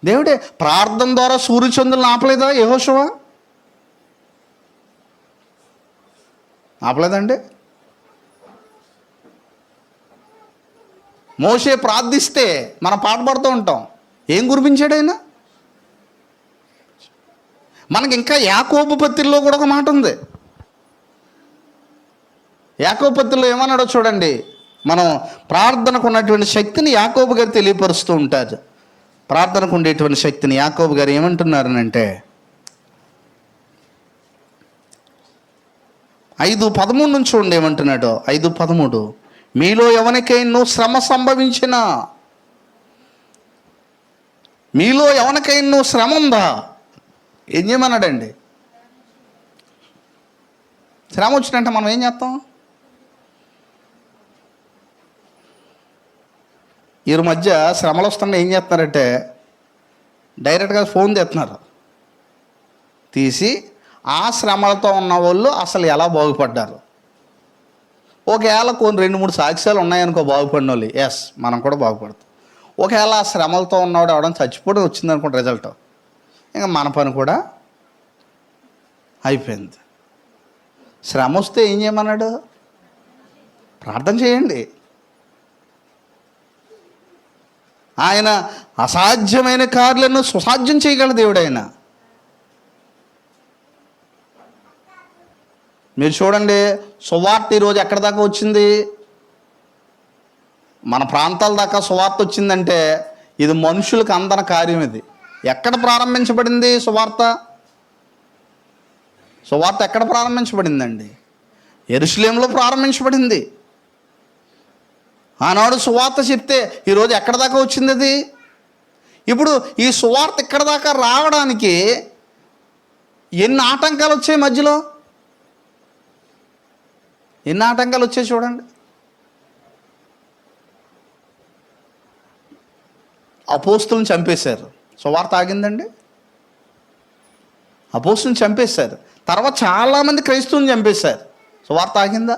దేవుడే. ప్రార్థన ద్వారా సూర్యచంద్రులను ఆపలేదా యెహోషువ? ఆపలేదండి. మోషే ప్రార్థిస్తే మనం పాట పాడుతూ ఉంటాం, ఏం కురిపించాడు ఆయన? మనకి ఇంకా యాకోబు పత్రికలో కూడా ఒక మాట ఉంది, యాకోబు పత్రికలో ఏమన్నాడో చూడండి. మనం ప్రార్థనకు ఉన్నటువంటి శక్తిని యాకోబు గారు తెలియపరుస్తూ ఉంటారు. ప్రార్థనకు ఉండేటువంటి శక్తిని యాకోబు గారు ఏమంటున్నారనంటే 5:13 నుంచి చూడండి ఏమంటున్నాడో. 5:13 మీలో ఎవరికైనా శ్రమ సంభవించినా, మీలో ఎవరికైనా శ్రమ ఉందా, ఏం చేయమన్నాడండి? శ్రమ వచ్చినంటే మనం ఏం చేస్తాం? ఈ మధ్య శ్రమలు వస్తుంటే ఏం చేస్తున్నారంటే డైరెక్ట్గా ఫోన్ తెస్తున్నారు. తీసి ఆ శ్రమలతో ఉన్న వాళ్ళు అసలు ఎలా బాగుపడ్డారు, ఒకవేళ కొన్ని 2-3 సాక్ష్యాలు ఉన్నాయనుకో బాగుపడిన వాళ్ళు, ఎస్ మనం కూడా బాగుపడతాం. ఒకవేళ ఆ శ్రమలతో ఉన్నవాడు ఎవడని చచ్చిపోవడం వచ్చిందనుకోండి రిజల్ట్, ఇంకా మన పని కూడా అయిపోయింది. శ్రమ వస్తే ఏం చేయమన్నాడు? ప్రార్థన చేయండి. ఆయన అసాధ్యమైన కార్యాలను సుసాధ్యం చేయగల దేవుడు ఆయన. మీరు చూడండి, సువార్త ఈరోజు ఎక్కడి దాకా వచ్చింది? మన ప్రాంతాల దాకా సువార్త వచ్చిందంటే ఇది మనుషులకు అందని కార్యం. ఇది ఎక్కడ ప్రారంభించబడింది? సువార్త ఎక్కడ ప్రారంభించబడిందండి? యెరూషలేములో ప్రారంభించబడింది. ఆనాడు సువార్త చెప్తే ఈరోజు ఎక్కడ దాకా వచ్చింది అది? ఇప్పుడు ఈ సువార్త ఇక్కడ దాకా రావడానికి ఎన్ని ఆటంకాలు వచ్చాయి మధ్యలో? ఎన్ని ఆటంకాలు వచ్చాయి చూడండి. అపోస్తులను చంపేశారు, సువార్త ఆగిందండి. అపోస్తులను చంపేశారు, తర్వాత చాలామంది క్రైస్తవులను చంపేశారు, సువార్త ఆగిందా?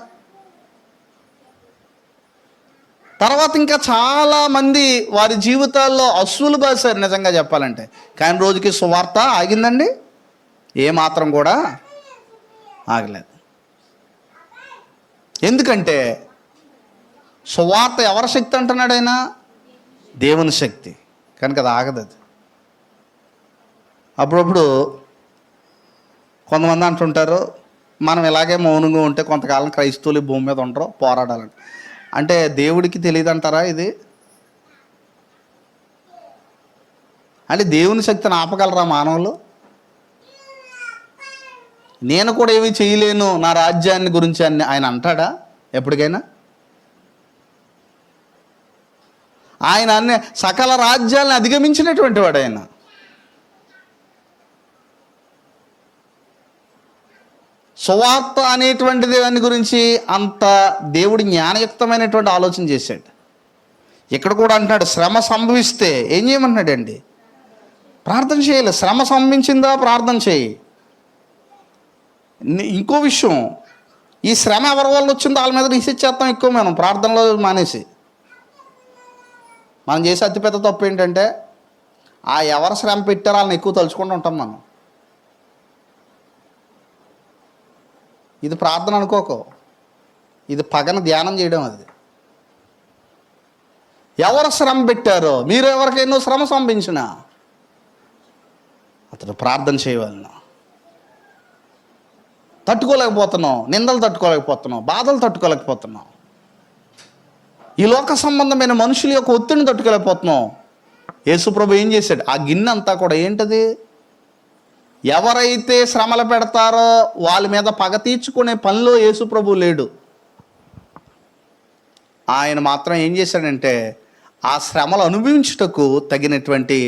తర్వాత ఇంకా చాలామంది వారి జీవితాల్లో అసూలు బాసారు నిజంగా చెప్పాలంటే. కానీ రోజుకి సువార్త ఆగిందండి? ఏమాత్రం కూడా ఆగలేదు. ఎందుకంటే సువార్త ఎవరి శక్తి అంటున్నాడు ఆయన? దేవుని శక్తి. కనుక అది ఆగదు. అది అప్పుడప్పుడు కొంతమంది అంటుంటారు, మనం ఇలాగే మౌనంగా ఉంటే కొంతకాలం క్రైస్తవులు భూమి మీద ఉండరు, పోరాడాలంటే. అంటే దేవుడికి తెలియదంటారా ఇది? అంటే దేవుని శక్తిని ఆపగలరా మానవులు? నేను కూడా ఏమీ చేయలేను నా రాజ్యాన్ని గురించి అని ఆయన అంటాడా ఎప్పటికైనా? ఆయన అన్ని సకల రాజ్యాలను అధిగమించినటువంటి వాడు ఆయన. సువార్త అనేటువంటి దాని గురించి అంత దేవుడి జ్ఞానయుక్తమైనటువంటి ఆలోచన చేశాడు. ఇక్కడ కూడా అంటున్నాడు, శ్రమ సంభవిస్తే ఏం చేయమంటున్నాడండి? ప్రార్థన చేయాలి. శ్రమ సంభవించిందా? ప్రార్థన చేయి. ఇంకో విషయం, ఈ శ్రమ ఎవరి వల్ల వచ్చిందో వాళ్ళ మీద రీసెర్చ్ చేస్తాం ఎక్కువ మనం, ప్రార్థనలో మానేసి. మనం చేసే అతిపెద్ద తప్పు ఏంటంటే ఆ ఎవరు శ్రమ పెట్టారో వాళ్ళని ఎక్కువ తలుచుకుంటూ ఉంటాం మనం. ఇది ప్రార్థన అనుకోకు, ఇది పగన ధ్యానం చేయడం. అది ఎవరు శ్రమ పెట్టారో, మీరు ఎవరికైనా శ్రమ సంభించినా అతడు ప్రార్థన చేయవలన. తట్టుకోలేకపోతున్నావు, నిందలు తట్టుకోలేకపోతున్నావు, బాధలు తట్టుకోలేకపోతున్నావు, ఈ లోక సంబంధమైన మనుషుల యొక్క ఒత్తిడిని తట్టుకోలేకపోతున్నావు. యేసుప్రభు ఏం చేశాడు? ఆ గిన్నె అంతా కూడా ఏంటది? ఎవరైతే శ్రమలు పెడతారో వాళ్ళ మీద పగ తీర్చుకునే పనిలో యేసుప్రభు లేడు. ఆయన మాత్రం ఏం చేశాడంటే ఆ శ్రమలు అనుభవించుటకు తగినటువంటి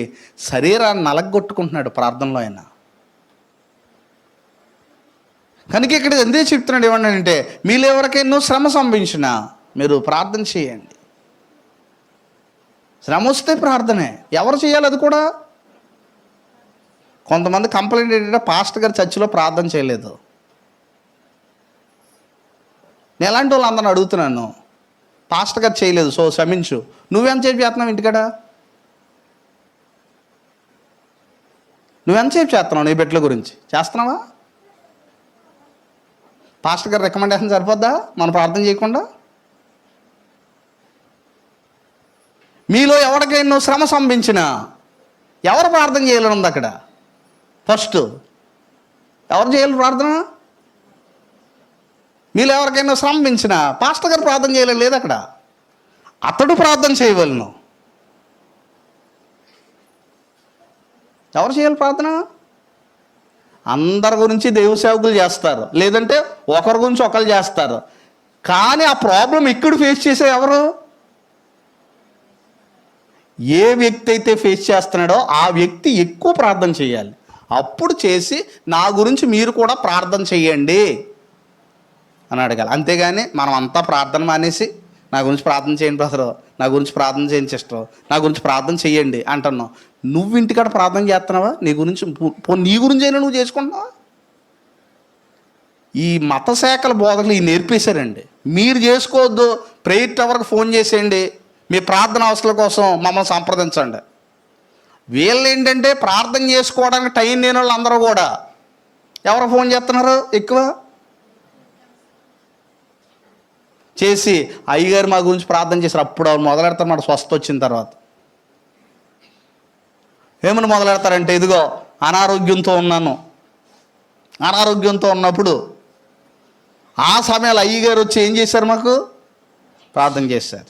శరీరాన్ని నలగొట్టుకుంటున్నాడు ప్రార్థనలో ఆయన. కనుక ఇక్కడ ఎందే చెప్తున్నాడు ఏమన్నాడంటే, మీలో ఎవరికైనా శ్రమ సంభవించినా మీరు ప్రార్థన చేయండి. శ్రమ వస్తే ప్రార్థనే. ఎవరు చేయాలి అది కూడా? కొంతమంది కంప్లైంట్ ఏంటంటే పాస్టర్ గారు చర్చిలో ప్రార్థన చేయలేదు. నేను ఎలాంటి వాళ్ళు అందరిని అడుగుతున్నాను, పాస్టర్ గారు చేయలేదు సో క్షమించు, నువ్వెంతసేపు చేస్తున్నావు ఇంటికాడ? నువ్వెంతసేపు చేస్తున్నావు నీ బిడ్డల గురించి? చేస్తున్నావా? పాస్టర్ గారు రికమెండేషన్ సరిపోద్దా మనం ప్రార్థన చేయకుండా? మీలో ఎవరికైనా శ్రమ సంభించినా ఎవరు ప్రార్థన చేయాలని ఉంది అక్కడ? ఫస్ట్ ఎవరు చేయాలి ప్రార్థన? మీలో ఎవరికైనా శ్రమించిన పాస్టర్ గారు ప్రార్థన చేయలేదు లేదు అక్కడ, అతడు ప్రార్థన చేయవలను. ఎవరు చేయాలి ప్రార్థన? అందరి గురించి దైవ సేవకులు చేస్తారు, లేదంటే ఒకరి గురించి ఒకరు చేస్తారు. కానీ ఆ ప్రాబ్లం ఇక్కడ ఫేస్ చేసే ఎవరు? ఏ వ్యక్తి అయితే ఫేస్ చేస్తున్నాడో ఆ వ్యక్తి ఎక్కువ ప్రార్థన చేయాలి. అప్పుడు చేసి నా గురించి మీరు కూడా ప్రార్థన చేయండి అని అడగాలి. అంతేగాని మనం అంతా ప్రార్థన మానేసి నా గురించి ప్రార్థన చేయండి బ్రదరు, నా గురించి ప్రార్థన చేయండి సిస్టర్, నా గురించి ప్రార్థన చేయండి అంటున్నావు. నువ్వు ఇంటికాడ ప్రార్థన చేస్తున్నావా? నీ గురించి నీ గురించి అయినా నువ్వు చేసుకుంటున్నావా? ఈ మత శాఖల బోధకులు ఈ నేర్పేశారండి. మీరు చేసుకోవద్దు, ప్రేయర్ టవర్కి ఫోన్ చేసేయండి, మీ ప్రార్థన అవసరాల కోసం మమ్మల్ని సంప్రదించండి. వీళ్ళు ఏంటంటే ప్రార్థన చేసుకోవడానికి టైం లేని వాళ్ళు అందరూ కూడా ఎవరు ఫోన్ చేస్తున్నారు? ఎక్కువ చేసి అయ్యగారు మా గురించి ప్రార్థన చేశారు. అప్పుడు వాళ్ళు మొదలెడతారు మాట స్వస్థ వచ్చిన తర్వాత. ఏమని మొదలెడతారంటే, ఇదిగో అనారోగ్యంతో ఉన్నాను, అనారోగ్యంతో ఉన్నప్పుడు ఆ సమయాలు అయ్యగారు వచ్చి ఏం చేశారు? మాకు ప్రార్థన చేశారు.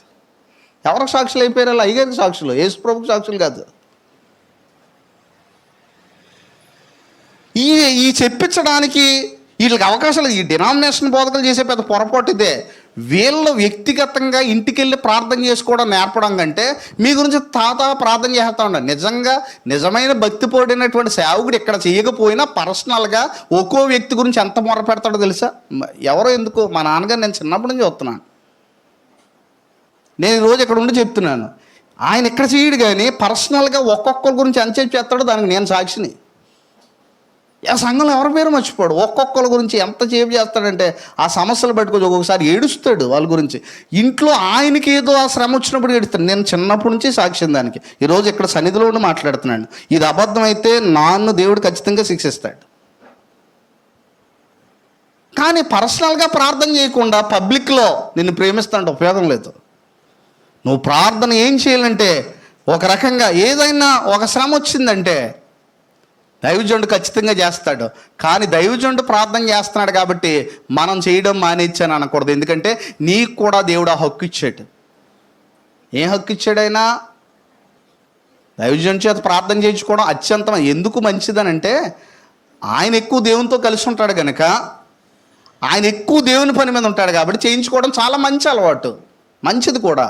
ఎవరికి సాక్షులు అయిపోయారు? వాళ్ళు అయ్యగారికి సాక్షులు, యేసు ప్రభుకి సాక్షులు కాదు. ఈ చెప్పించడానికి వీళ్ళకి అవకాశాలు, ఈ డినామినేషన్ బోధకులు చేసే పెద్ద పొరపాటు ఇదే. వీళ్ళు వ్యక్తిగతంగా ఇంటికి వెళ్ళి ప్రార్థన చేసుకోవడం నేర్పడం కంటే మీ గురించి తాత ప్రార్థన చేస్తూ ఉండండి. నిజంగా నిజమైన భక్తి పడినటువంటి సేవకుడు ఇక్కడ చేయకపోయినా పర్సనల్గా ఒక్కో వ్యక్తి గురించి ఎంత మొర పెడతాడో తెలుసా? ఎవరో ఎందుకు, మా నాన్నగారు నేను చిన్నప్పటి నుంచి చూస్తున్నాను, నేను ఈరోజు ఇక్కడ ఉండి చెప్తున్నాను. ఆయన ఇక్కడ చేయడు కానీ పర్సనల్గా ఒక్కొక్కరి గురించి ఎంతసేపు చేస్తాడో దానికి నేను సాక్షిని. ఆ సంఘంలో ఎవరి పేరు మర్చిపోడు. ఒక్కొక్కరి గురించి ఎంత చేపు చేస్తాడంటే ఆ సమస్యలు పట్టుకొని ఒక్కొక్కసారి ఏడుస్తాడు వాళ్ళ గురించి. ఇంట్లో ఆయనకి ఏదో ఆ శ్రమ వచ్చినప్పుడు ఏడుస్తాడు. నేను చిన్నప్పటి నుంచి సాక్ష్యం దానికి. ఈరోజు ఇక్కడ సన్నిధిలో ఉండి మాట్లాడుతున్నాను. ఇది అబద్ధం అయితే నన్ను దేవుడు ఖచ్చితంగా శిక్షిస్తాడు. కానీ పర్సనల్గా ప్రార్థన చేయకుండా పబ్లిక్లో నిన్ను ప్రేమిస్తానంటే ఉపయోగం లేదు. నువ్వు ప్రార్థన ఏం చేయాలంటే, ఒక రకంగా ఏదైనా ఒక శ్రమ వచ్చిందంటే దైవజనుడు ఖచ్చితంగా చేస్తాడు. కానీ దైవజనుడు ప్రార్థన చేస్తున్నాడు కాబట్టి మనం చేయడం మానేచ్చాను అనకూడదు. ఎందుకంటే నీకు కూడా దేవుడు ఆ హక్కు ఇచ్చాడు. ఏం హక్కు ఇచ్చాడైనా? దైవజనుడి చేత ప్రార్థన చేయించుకోవడం అత్యంత ఎందుకు మంచిదనంటే, ఆయన ఎక్కువ దేవునితో కలిసి ఉంటాడు కనుక, ఆయన ఎక్కువ దేవుని పని మీద ఉంటాడు కాబట్టి చేయించుకోవడం చాలా మంచి అలవాటు, మంచిది కూడా.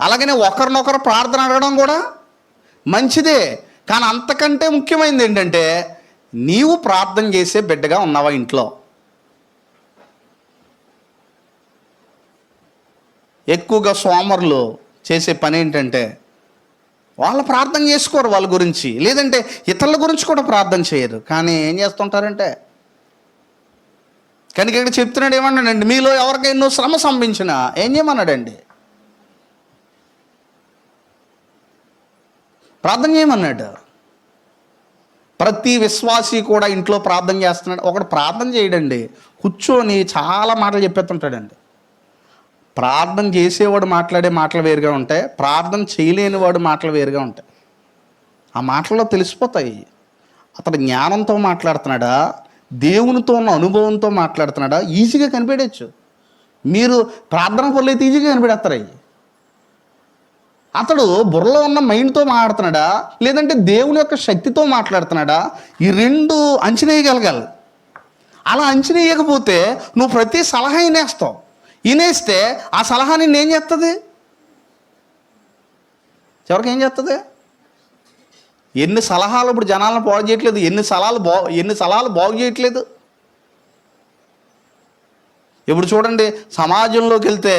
అలాగనే ఒకరినొకరు ప్రార్థన అడగడం కూడా మంచిదే. కానీ అంతకంటే ముఖ్యమైనది ఏంటంటే, నీవు ప్రార్థన చేసే బిడ్డగా ఉన్నావా ఇంట్లో? ఎక్కువగా సోమరులు చేసే పని ఏంటంటే, వాళ్ళు ప్రార్థన చేసుకోరు వాళ్ళ గురించి, లేదంటే ఇతరుల గురించి కూడా ప్రార్థన చేయరు. కానీ ఏం చేస్తుంటారంటే, కనుక ఇక్కడ చెప్తున్నాడు ఏమన్నాడండి, మీలో ఎవరికైనా శ్రమ సంభించినా ఏం చేయమన్నాడండి? ప్రార్థన చేయమన్నాడు. ప్రతి విశ్వాసి కూడా ఇంట్లో ప్రార్థన చేస్తున్నాడు. ఒకడు ప్రార్థన చేయడండి, కూర్చొని చాలా మాటలు చెప్పేస్తుంటాడండి. ప్రార్థన చేసేవాడు మాట్లాడే మాటలు వేరుగా ఉంటాయి, ప్రార్థన చేయలేని వాడు మాటలు వేరుగా ఉంటాయి. ఆ మాటల్లో తెలిసిపోతాయి అతడు జ్ఞానంతో మాట్లాడుతున్నాడా, దేవునితో ఉన్న అనుభవంతో మాట్లాడుతున్నాడా. ఈజీగా కనిపెట్టచ్చు. మీరు ప్రార్థన పనులు అయితే ఈజీగా కనిపెడతారు. అవి అతడు బుర్రలో ఉన్న మైండ్తో మాట్లాడుతున్నాడా, లేదంటే దేవుని యొక్క శక్తితో మాట్లాడుతున్నాడా, ఈ రెండు అంచనా వేయగలగాలి. అలా అంచనా వేయకపోతే నువ్వు ప్రతి సలహా వినేస్తావు. వినేస్తే ఆ సలహా నిన్ను ఏం చేస్తుంది? చివరికి ఏం చేస్తుంది? ఎన్ని సలహాలు ఇప్పుడు జనాలను బాగు చేయట్లేదు, ఎన్ని సలహాలు బాగు చేయట్లేదు. ఇప్పుడు చూడండి, సమాజంలోకి వెళ్తే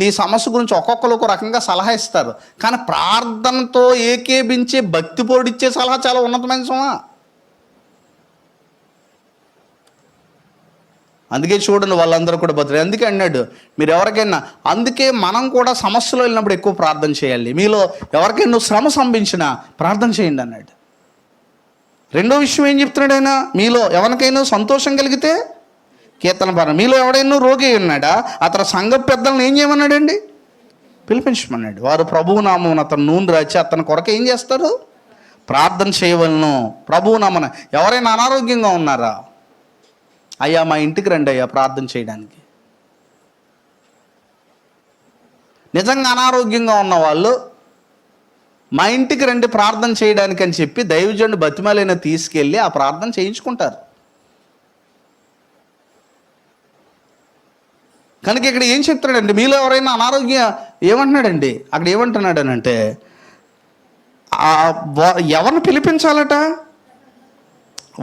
నీ సమస్య గురించి ఒక్కొక్కరు ఒక రకంగా సలహా ఇస్తారు. కానీ ప్రార్థనతో ఏకేపించే భక్తి పోడిచ్చే సలహా చాలా ఉన్నతమైన సలహా. అందుకే చూడండి, వాళ్ళందరూ కూడా బతులు. అందుకే అన్నాడు మీరు ఎవరికైనా, అందుకే మనం కూడా సమస్యలో వెళ్ళినప్పుడు ఎక్కువ ప్రార్థన చేయాలి. మీలో ఎవరికైనా శ్రమ సంభించినా ప్రార్థన చేయండి అన్నాడు. రెండో విషయం ఏం చెప్తున్నాడు ఆయన, మీలో ఎవరికైనా సంతోషం కలిగితే కీర్తన పాడ. మీలో ఎవడైనా రోగి ఉన్నాడా, అతను సంఘ పెద్దలను ఏం చేయమన్నాడండి? పిలిపించమన్నాడు. వారు ప్రభువు నామమున అతను నూనె రాచి అతని కొరకు ఏం చేస్తారు? ప్రార్థన చేయవలను. ప్రభువు నామమున. ఎవరైనా అనారోగ్యంగా ఉన్నారా? అయ్యా మా ఇంటికి రండి అయ్యా ప్రార్థన చేయడానికి. నిజంగా అనారోగ్యంగా ఉన్నవాళ్ళు మా ఇంటికి రండి ప్రార్థన చేయడానికి అని చెప్పి దైవజనుడు బతిమాలైన తీసుకెళ్ళి ఆ ప్రార్థన చేయించుకుంటారు. కనుక ఇక్కడ ఏం చెప్తున్నాడండి, మీలో ఎవరైనా అనారోగ్యం ఏమంటున్నాడండి, అక్కడ ఏమంటున్నాడు అని అంటే ఎవరిని పిలిపించాలట,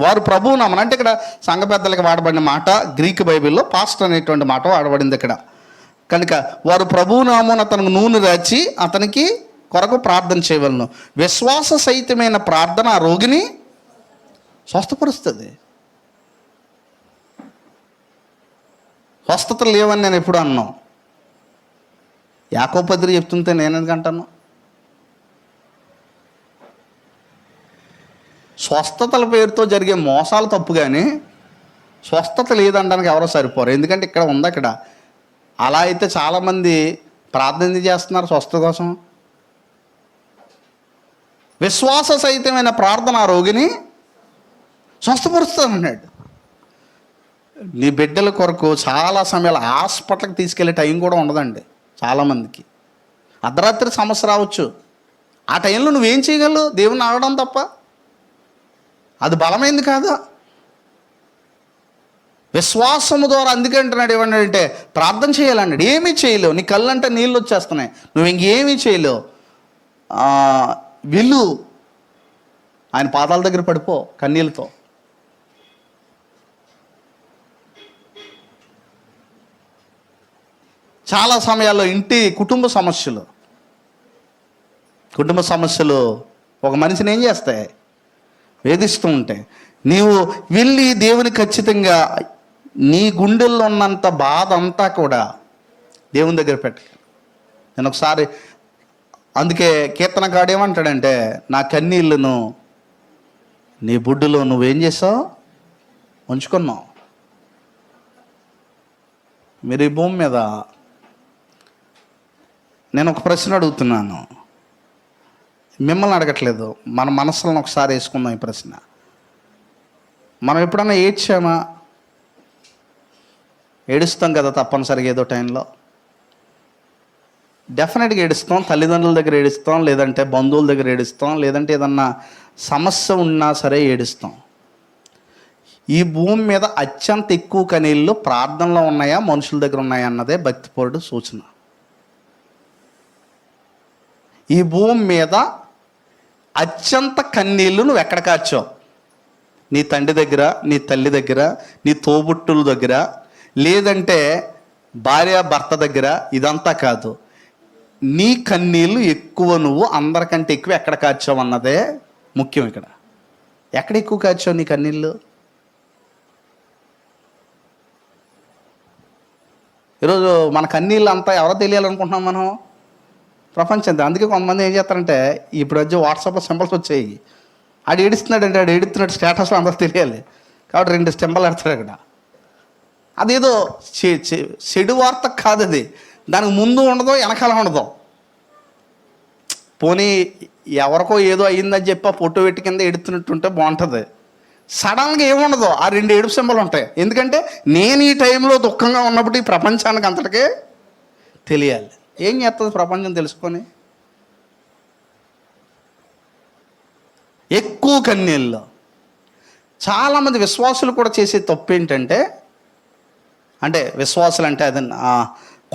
వారు ప్రభువు నామన. అంటే ఇక్కడ సంఘ పెద్దలకు వాడబడిన మాట గ్రీక్ బైబిల్లో పాస్టర్ అనేటువంటి మాట వాడబడింది ఇక్కడ. కనుక వారు ప్రభువు నామన అతనికి నూనె రాచి అతనికి కొరకు ప్రార్థన చేయవలను. విశ్వాస సహితమైన ప్రార్థన ఆ రోగిని స్వస్థపరుస్తుంది. స్వస్థతలు లేవని నేను ఎప్పుడు అన్నాను. యాకోబు పత్రిక చెప్తుంటే నేను ఎందుకంటాను? స్వస్థతల పేరుతో జరిగే మోసాలు తప్పు, కానీ స్వస్థత లేదనడానికి ఎవరో సరిపోరు. ఎందుకంటే ఇక్కడ ఉంది, అక్కడ అలా అయితే చాలామంది ప్రార్థన చేస్తున్నారు స్వస్థత కోసం. విశ్వాస సహితమైన ప్రార్థన ఆ రోగిని స్వస్థపరుస్తుంది అన్నాడు. నీ బిడ్డల కొరకు చాలా సమయాలు హాస్పిటల్కి తీసుకెళ్ళే టైం కూడా ఉండదండి చాలామందికి. అర్ధరాత్రి సమస్య రావచ్చు, ఆ టైంలో నువ్వేం చేయగలవు? దేవుని అడగడం తప్ప. అది బలమైంది కాదా? విశ్వాసము ద్వారా. అందుకే అంటున్నాడు ఏమన్నాడంటే ప్రార్థన చేయాలన్నాడు. ఏమీ చేయలేవు, నీ కళ్ళంటే నీళ్ళు వచ్చేస్తున్నాయి, నువ్వు ఇంకేమీ చేయలేవు. వెళ్ళు ఆయన పాదాల దగ్గర పడిపో కన్నీళ్ళతో. చాలా సమయాల్లో కుటుంబ సమస్యలు ఒక మనిషిని ఏం చేస్తాయి? వేధిస్తూ ఉంటాయి. నీవు వెళ్ళి దేవుని ఖచ్చితంగా నీ గుండెల్లో ఉన్నంత బాధ అంతా కూడా దేవుని దగ్గర పెట్ట. నేను ఒకసారి అందుకే కీర్తనకాడు ఏమంటాడంటే, నా కన్నీళ్ళను నీ బుడ్డులో నువ్వేం చేసావు? ఉంచుకున్నావు. మీరు ఈ భూమి మీద, నేను ఒక ప్రశ్న అడుగుతున్నాను, మిమ్మల్ని అడగట్లేదు, మన మనసులను ఒకసారి వేసుకుందాం ఈ ప్రశ్న. మనం ఎప్పుడన్నా ఏడ్చామా? ఏడుస్తాం కదా తప్పనిసరిగా ఏదో టైంలో. డెఫినెట్గా ఏడుస్తాం. తల్లిదండ్రుల దగ్గర ఏడుస్తాం, లేదంటే బంధువుల దగ్గర ఏడుస్తాం, లేదంటే ఏదన్నా సమస్య ఉన్నా సరే ఏడుస్తాం. ఈ భూమి మీద అత్యంత ఎక్కువ కన్నీళ్ళు ప్రార్థనలో ఉన్నాయా మనుషుల దగ్గర ఉన్నాయా అన్నదే భక్తిపరుడు సూచన. ఈ భూమి మీద అత్యంత కన్నీళ్ళు నువ్వు ఎక్కడ కార్చావు? నీ తండ్రి దగ్గర, నీ తల్లి దగ్గర, నీ తోబుట్టుల దగ్గర, లేదంటే భార్య భర్త దగ్గర. ఇదంతా కాదు, నీ కన్నీళ్ళు ఎక్కువ నువ్వు అందరికంటే ఎక్కువ ఎక్కడ కార్చావు అన్నదే ముఖ్యం ఇక్కడ. ఎక్కడ ఎక్కువ కార్చావు నీ కన్నీళ్ళు? ఈరోజు మన కన్నీళ్ళు అంతా ఎవరో తెలియాలనుకుంటున్నాం మనం? ప్రపంచం. అందుకే కొంతమంది ఏం చేస్తారంటే, ఇప్పుడు వచ్చి వాట్సాప్లో సింబల్స్ వచ్చాయి, ఆడు ఏడుస్తున్నాడంటే ఆడు ఏడుస్తున్నాడు స్టేటస్లో అందరూ తెలియాలి కాబట్టి 2 సింబల్ పెడతాడు అక్కడ. అదేదో చెడు వార్త కాదు అది. దానికి ముందు ఉండదో వెనకాల ఉండదో. పోనీ ఎవరికో ఏదో అయ్యిందని చెప్పి ఆ ఫోటో పెట్టి కింద ఎడుతున్నట్టుంటే బాగుంటుంది. సడన్గా ఏముండదు, ఆ 2 ఏడుపు సింబల్ ఉంటాయి. ఎందుకంటే నేను ఈ టైంలో దుఃఖంగా ఉన్నప్పుడు ఈ ప్రపంచానికి అంతటికే తెలియాలి. ఏం చేస్తుంది ప్రపంచం తెలుసుకొని? ఎక్కువ కన్నీళ్ళు. చాలామంది విశ్వాసులు కూడా చేసే తప్పు ఏంటంటే, అంటే విశ్వాసులు అంటే అది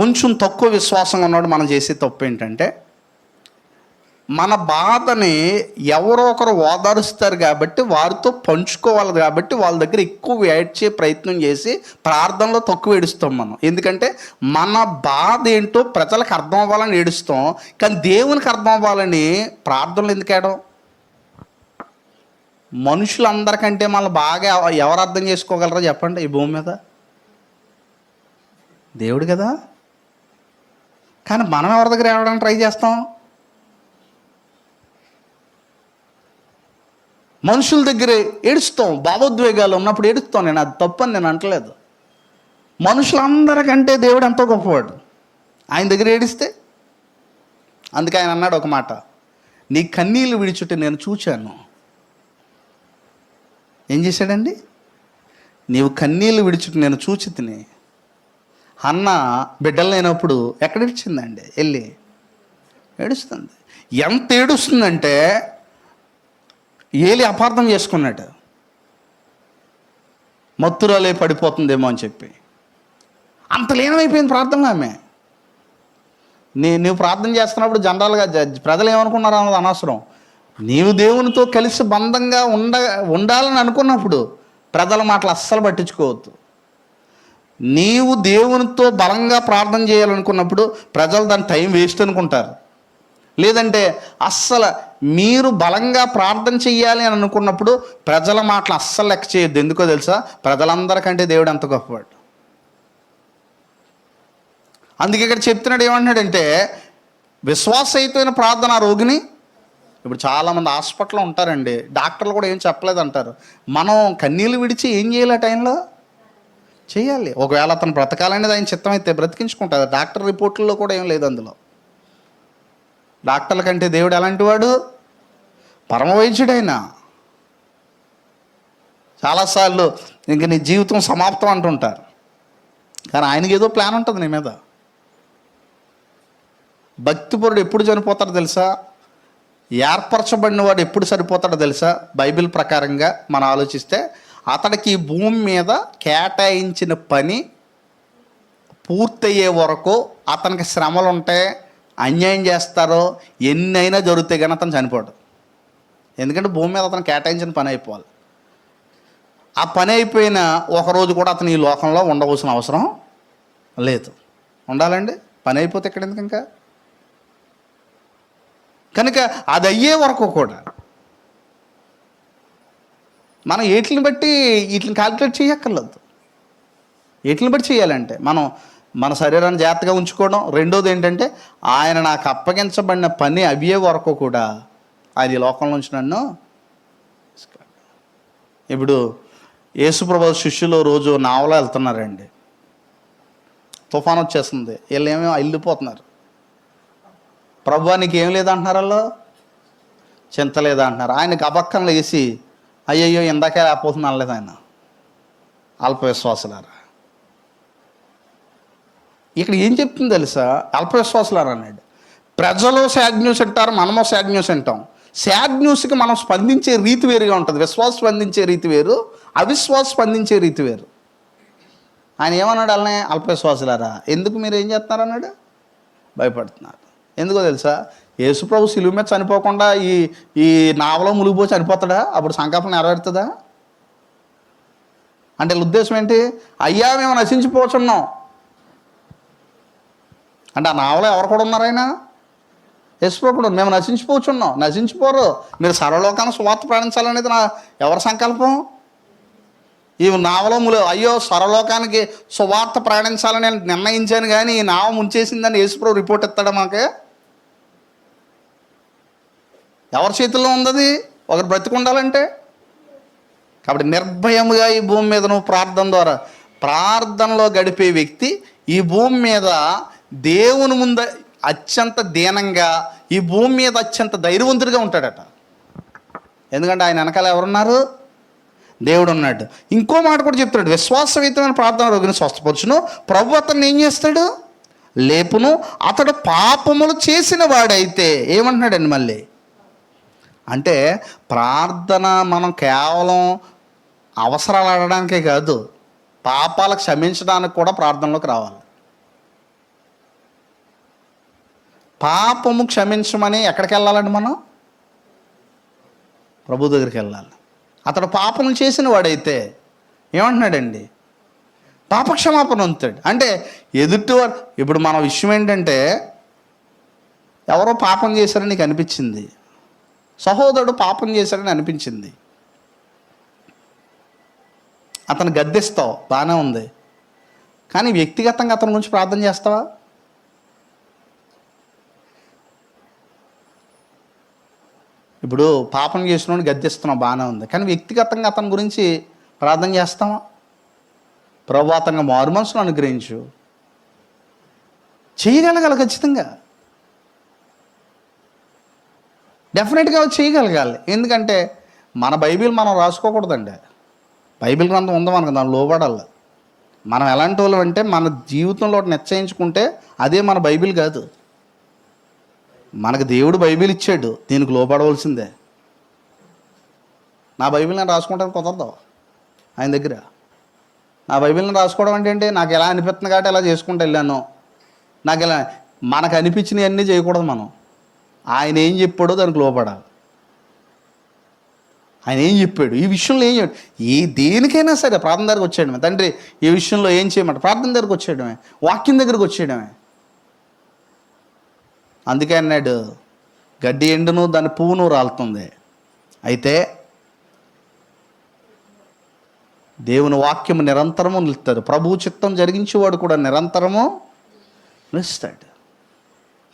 కొంచెం తక్కువ విశ్వాసంగా ఉన్నవాడు మనం చేసే తప్పు ఏంటంటే, మన బాధని ఎవరో ఒకరు ఓదారుస్తారు కాబట్టి, వారితో పంచుకోవాలి కాబట్టి వాళ్ళ దగ్గర ఎక్కువ ఏడ్చే ప్రయత్నం చేసి ప్రార్థనలో తక్కువ ఏడుస్తాం మనం. ఎందుకంటే మన బాధ ఏంటో ప్రజలకు అర్థం అవ్వాలని ఏడుస్తాం, కానీ దేవునికి అర్థం అవ్వాలని ప్రార్థనలు ఎందుకు ఏడం? మనుషులందరికంటే మనం బాగా ఎవరు అర్థం చేసుకోగలరో చెప్పండి ఈ భూమి మీద? దేవుడు కదా. కానీ మనం ఎవరి దగ్గర ఏడవడానికి ట్రై చేస్తాం? మనుషుల దగ్గర ఏడుస్తాం. భావోద్వేగాలు ఉన్నప్పుడు ఏడుస్తాం. నేను అది తప్పని నేను అంటలేదు. మనుషులందరికంటే దేవుడు ఎంతో గొప్పవాడు. ఆయన దగ్గర ఏడిస్తే, అందుకే ఆయన అన్నాడు ఒక మాట, నీ కన్నీళ్ళు విడిచుంటే నేను చూచాను. ఏం చేశాడండి? నీవు కన్నీళ్ళు విడిచుట నేను చూచి తిని. అన్న బిడ్డలు లేనప్పుడు ఎక్కడ ఏడ్చిందండి? వెళ్ళి ఏడుస్తుంది. ఎంత ఏడుస్తుందంటే ఏలి అపార్థం చేసుకున్నాడు, మత్తురాలే పడిపోతుందేమో అని చెప్పి. అంత లీనమైపోయింది ప్రార్థనలో ఆమె. నువ్వు ప్రార్థన చేస్తున్నప్పుడు జనరల్గా ప్రజలు ఏమనుకున్నారు అన్నది అనవసరం. నీవు దేవునితో కలిసి బంధంగా ఉండాలని అనుకున్నప్పుడు ప్రజల మాటలు అస్సలు పట్టించుకోవద్దు. నీవు దేవునితో బలంగా ప్రార్థన చేయాలనుకున్నప్పుడు ప్రజలు దాని టైం వేస్ట్ అనుకుంటారు. లేదంటే అస్సలు మీరు బలంగా ప్రార్థన చెయ్యాలి అని అనుకున్నప్పుడు ప్రజల మాటలు అస్సలు లెక్క చేయొద్దు. ఎందుకో తెలుసా? ప్రజలందరికంటే దేవుడు ఎంత గొప్పవాడు. అందుకే ఇక్కడ చెప్తున్నాడు, ఏమంటున్నాడంటే విశ్వాసయుతమైన ప్రార్థన ఆ రోగిని. ఇప్పుడు చాలామంది హాస్పిటల్లో ఉంటారండి, డాక్టర్లు కూడా ఏం చెప్పలేదు అంటారు. మనం కన్నీళ్ళు విడిచి ఏం చేయాలి? ఆ టైంలో చేయాలి. ఒకవేళ అతను బ్రతకాలనేది ఆయన చిత్తం అయితే బ్రతికించుకుంటారు. డాక్టర్ రిపోర్ట్లలో కూడా ఏం లేదు అందులో. డాక్టర్ల కంటే దేవుడు ఎలాంటి వాడు? పరమవైద్యుడైనా. చాలాసార్లు ఇంక నీ జీవితం సమాప్తం అంటుంటారు, కానీ ఆయనకి ఏదో ప్లాన్ ఉంటుంది నీ మీద. భక్తిపరుడు ఎప్పుడు చనిపోతాడో తెలుసా? ఏర్పరచబడిన వాడు ఎప్పుడు సరిపోతాడో తెలుసా? బైబిల్ ప్రకారంగా మనం ఆలోచిస్తే అతడికి ఈ భూమి మీద కేటాయించిన పని పూర్తయ్యే వరకు అతనికి శ్రమలు ఉంటాయి, అన్యాయం చేస్తారో ఎన్నైనా జరుగుతాయి, కానీ అతను చనిపోడు. ఎందుకంటే భూమి మీద అతను కేటాయించిన పని అయిపోవాలి. ఆ పని అయిపోయిన ఒకరోజు కూడా అతను ఈ లోకంలో ఉండవలసిన అవసరం లేదు. ఉండాలండి? పని అయిపోతే ఇక్కడ ఎందుకు ఇంకా? కనుక అది అయ్యే వరకు కూడా మనం వీటిని బట్టి వీటిని క్యాల్కులేట్ చేయక్కర్లేదు. వీటిని బట్టి చేయాలంటే మనం మన శరీరాన్ని జాగ్రత్తగా ఉంచుకోవడం. రెండోది ఏంటంటే ఆయన నాకు అప్పగించబడిన పని అయ్యే వరకు కూడా ఆయన ఈ లోకంలో నుంచి నన్ను. ఇప్పుడు యేసుప్రభు శిష్యులు రోజు నావలో వెళ్తున్నారండి, తుఫాను వచ్చేస్తుంది, వీళ్ళు ఏమేమో వెళ్ళిపోతున్నారు. ప్రభువా నీకు ఏం లేదంటున్నారు, వాళ్ళు చింత లేదంటున్నారు. ఆయనకి అబక్కనలు వేసి అయ్యయ్యో ఇందాకే రాపోతుంది అనలేదు ఆయన. అల్పవిశ్వాసులారా, ఇక్కడ ఏం చెప్తుంది తెలుసా? అల్పవిశ్వాసులారా అన్నాడు. ప్రజలు సాడ్ న్యూస్ అంటారు, మనమో సాడ్ న్యూస్ అంటాం. సాడ్ న్యూస్కి మనం స్పందించే రీతి వేరుగా ఉంటుంది. విశ్వాసం స్పందించే రీతి వేరు, అవిశ్వాసం స్పందించే రీతి వేరు. ఆయన ఏమన్నాడు? అలానే అల్పవిశ్వాసులారా ఎందుకు మీరు ఏం చేస్తున్నారు అన్నాడు? భయపడుతున్నారు. ఎందుకో తెలుసా? యేసుప్రభు సిలువ మీద చనిపోకుండా ఈ నావలో మునిగిపోయి చనిపోతాడా? అప్పుడు సంకల్పం నెరవేరుతుందా? అంటే ఉద్దేశం ఏంటి? అయ్యా మేము నశించిపోతున్నాం అంటే ఆ నావలో ఎవరు కూడా ఉన్నారు? ఆయన యేసుప్రభుడు. మేము నశించిపోతున్నాం. నశించిపోరు, మీరు సర్వలోకాన్ని సువార్త ప్రయాణించాలనేది ఎవరి సంకల్పం? ఈ నావలో అయ్యో సర్వలోకానికి సువార్త ప్రయాణించాలని నిర్ణయించాను, కానీ ఈ నావ ముంచేసిందని యేసుప్రభు రిపోర్ట్ ఇస్తాడా మాకే? ఎవరి చేతుల్లో ఉంది ఒకరు బ్రతికుండాలంటే? కాబట్టి నిర్భయముగా ఈ భూమి మీద నువ్వు ప్రార్థన ద్వారా, ప్రార్థనలో గడిపే వ్యక్తి ఈ భూమి మీద దేవుని ముందు అత్యంత దీనంగా, ఈ భూమి మీద అత్యంత ధైర్యవంతుడిగా ఉంటాడట. ఎందుకంటే ఆయన వెనకాల ఎవరున్నారు? దేవుడు ఉన్నాడు. ఇంకో మాట కూడా చెప్తాడు, విశ్వాసయుతమైన ప్రార్థన రోగిని స్వస్థపరచును, ప్రభు అతన్ని ఏం చేస్తాడు? లేపును. అతడు పాపములు చేసిన వాడైతే ఏమంటున్నాడండి మళ్ళీ? అంటే ప్రార్థన మనం కేవలం అవసరాలు అడగడానికే కాదు, పాపాలు క్షమించడానికి కూడా ప్రార్థనలోకి రావాలి. పాపము క్షమించమని ఎక్కడికి వెళ్ళాలండి? మనం ప్రభు దగ్గరికి వెళ్ళాలి. అతడు పాపం చేసిన వాడైతే ఏమంటున్నాడండి? పాపక్షమాపణ పొందుతాడు. అంటే ఎదుటివారు, ఇప్పుడు మన విషయం ఏంటంటే ఎవరో పాపం చేశారని నీకు అనిపించింది, సహోదరుడు పాపం చేశాడని అనిపించింది, అతను గద్దిస్తావు, బాగానే ఉంది, కానీ వ్యక్తిగతంగా అతని గురించి ప్రార్థన చేస్తావా? ఇప్పుడు పాపం చేసినోడిని గద్దిస్తున్నావు, బాగానే ఉంది, కానీ వ్యక్తిగతంగా అతని గురించి ప్రార్థన చేస్తావా? ప్రభు అతనికి మారు మనసును అనుగ్రహించు. చేయగలగాలి, ఖచ్చితంగా డెఫినెట్గా చేయగలగాలి. ఎందుకంటే మన బైబిల్ మనం రాసుకోకూడదండి. బైబిల్ గ్రంథం ఉందా మనకు, దాన్ని లోబడాలి. మనం ఎలాంటి వాళ్ళం అంటే మన జీవితంలో ఒకటి నిశ్చయించుకుంటే అదే మన బైబిల్ కాదు. మనకు దేవుడు బైబిల్ ఇచ్చాడు, దీనికి లోపడవలసిందే. నా బైబిల్ నేను రాసుకుంటాను కుదరదు ఆయన దగ్గర. నా బైబిల్ని రాసుకోవడం అంటే నాకు ఎలా అనిపిస్తుంది కాబట్టి ఎలా చేసుకుంటూ వెళ్ళాను. నాకు ఎలా మనకు అనిపించినవన్నీ చేయకూడదు మనం. ఆయన ఏం చెప్పాడో దానికి లోపడాలి. ఆయన ఏం చెప్పాడు, ఈ విషయంలో ఏం చెప్పాడు, దేనికైనా సరే ప్రార్థన దగ్గరకు వచ్చేయడమే. తండ్రి ఈ విషయంలో ఏం చేయమంట, ప్రార్థన దగ్గరకు వచ్చేయడమే, వాక్యం దగ్గరకు వచ్చేయడమే. అందుకే అన్నాడు, గడ్డి ఎండును దాని పువ్వును రాలుతుంది, అయితే దేవుని వాక్యము నిరంతరము నిలుస్తుంది. ప్రభువు చిత్తం జరిగించేవాడు కూడా నిరంతరము నిలుస్తాడు.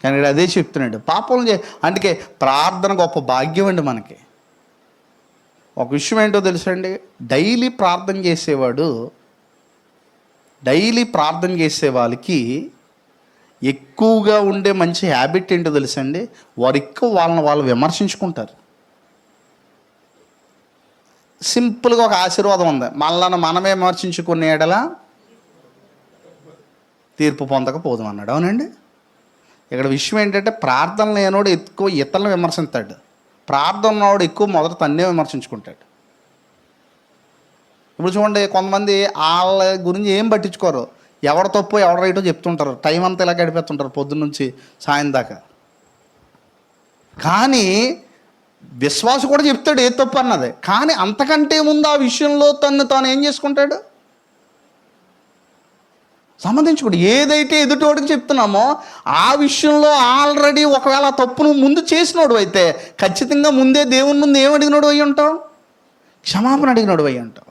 కానీ అదే చెప్తున్నాడు, పాపం అందుకే ప్రార్థన గొప్ప భాగ్యం అండి మనకి. ఒక విషయం ఏంటో తెలుసండి, డైలీ ప్రార్థన చేసే వాళ్ళకి ఎక్కువగా ఉండే మంచి హ్యాబిట్ ఏంటో తెలుసండి, వారు ఎక్కువ వాళ్ళు విమర్శించుకుంటారు. సింపుల్గా ఒక ఆశీర్వాదం ఉంది, మనమే విమర్శించుకునే ఎడల తీర్పు పొందకపోదాం అన్నాడు. అవునండి. ఇక్కడ విషయం ఏంటంటే ప్రార్థన లేనోడు ఎక్కువ ఇతరులను విమర్శిస్తాడు, ప్రార్థన ఉన్నవాడు ఎక్కువ మొదట తన్నే విమర్శించుకుంటాడు. ఇప్పుడు చూడండి, కొంతమంది వాళ్ళ గురించి ఏం పట్టించుకోరు, ఎవడ తప్పు ఎవడ రైటో చెప్తుంటారు, టైం అంతా ఇలా గడిపేస్తుంటారు పొద్దున్న నుంచి సాయం దాకా. కానీ విశ్వాస కూడా చెప్తాడు ఏ తప్పు అన్నది, కానీ అంతకంటే ముందు ఆ విషయంలో తాను ఏం చేసుకుంటాడు, సంబంధించుకోండి. ఏదైతే ఎదుటోడికి చెప్తున్నామో ఆ విషయంలో ఆల్రెడీ ఒకవేళ తప్పును ముందు చేసినోడు అయితే ఖచ్చితంగా ముందే దేవుని ముందు ఏం అడిగినోడు అయ్యి ఉంటావు, క్షమాపణ అడిగినోడు అయ్యి ఉంటావు.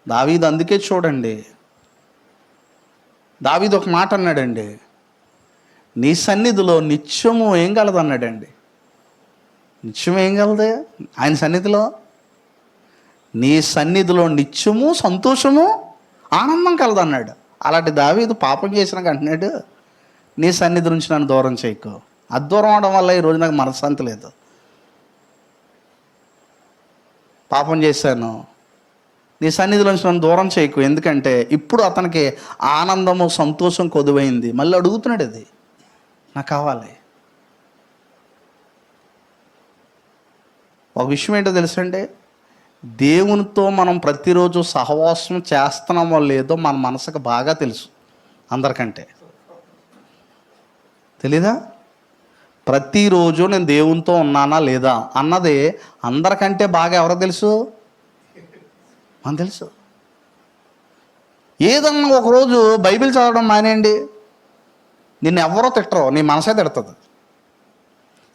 దావీదు అందుకే చూడండి, దావీదు ఒక మాట అన్నాడండి, నీ సన్నిధిలో నిత్యము ఏం కలదు అన్నాడండి. నిత్యం ఏం కలదు ఆయన సన్నిధిలో, నీ సన్నిధిలో నిత్యము సంతోషము ఆనందం కలదు అన్నాడు. అలాంటి దావీదు పాపం చేసినాక అంటున్నాడు, నీ సన్నిధి నుంచి నన్ను దూరం చేయకు. అది దూరం అవడం వల్ల ఈరోజు నాకు మనశ్శాంతి లేదు. పాపం చేశాను, నీ సన్నిధిలో నుంచి నన్ను దూరం చేయకు. ఎందుకంటే ఇప్పుడు అతనికి ఆనందము సంతోషం కొదువైంది. మళ్ళీ అడుగుతున్నాడు, అది నాకు కావాలి. ఒక విషయం ఏంటో తెలుసండి, దేవునితో మనం ప్రతిరోజు సహవాసం చేస్తున్నామో లేదో మన మనసుకు బాగా తెలుసు, అందరికంటే. తెలీదా? ప్రతిరోజు నేను దేవునితో ఉన్నానా లేదా అన్నది అందరికంటే బాగా ఎవరో తెలుసు, మనకు తెలుసు. ఏదన్నా ఒకరోజు బైబిల్ చదవడం మానేయండి, నిన్ను ఎవరో తిట్టరో, నీ మనసే తిడుతుంది.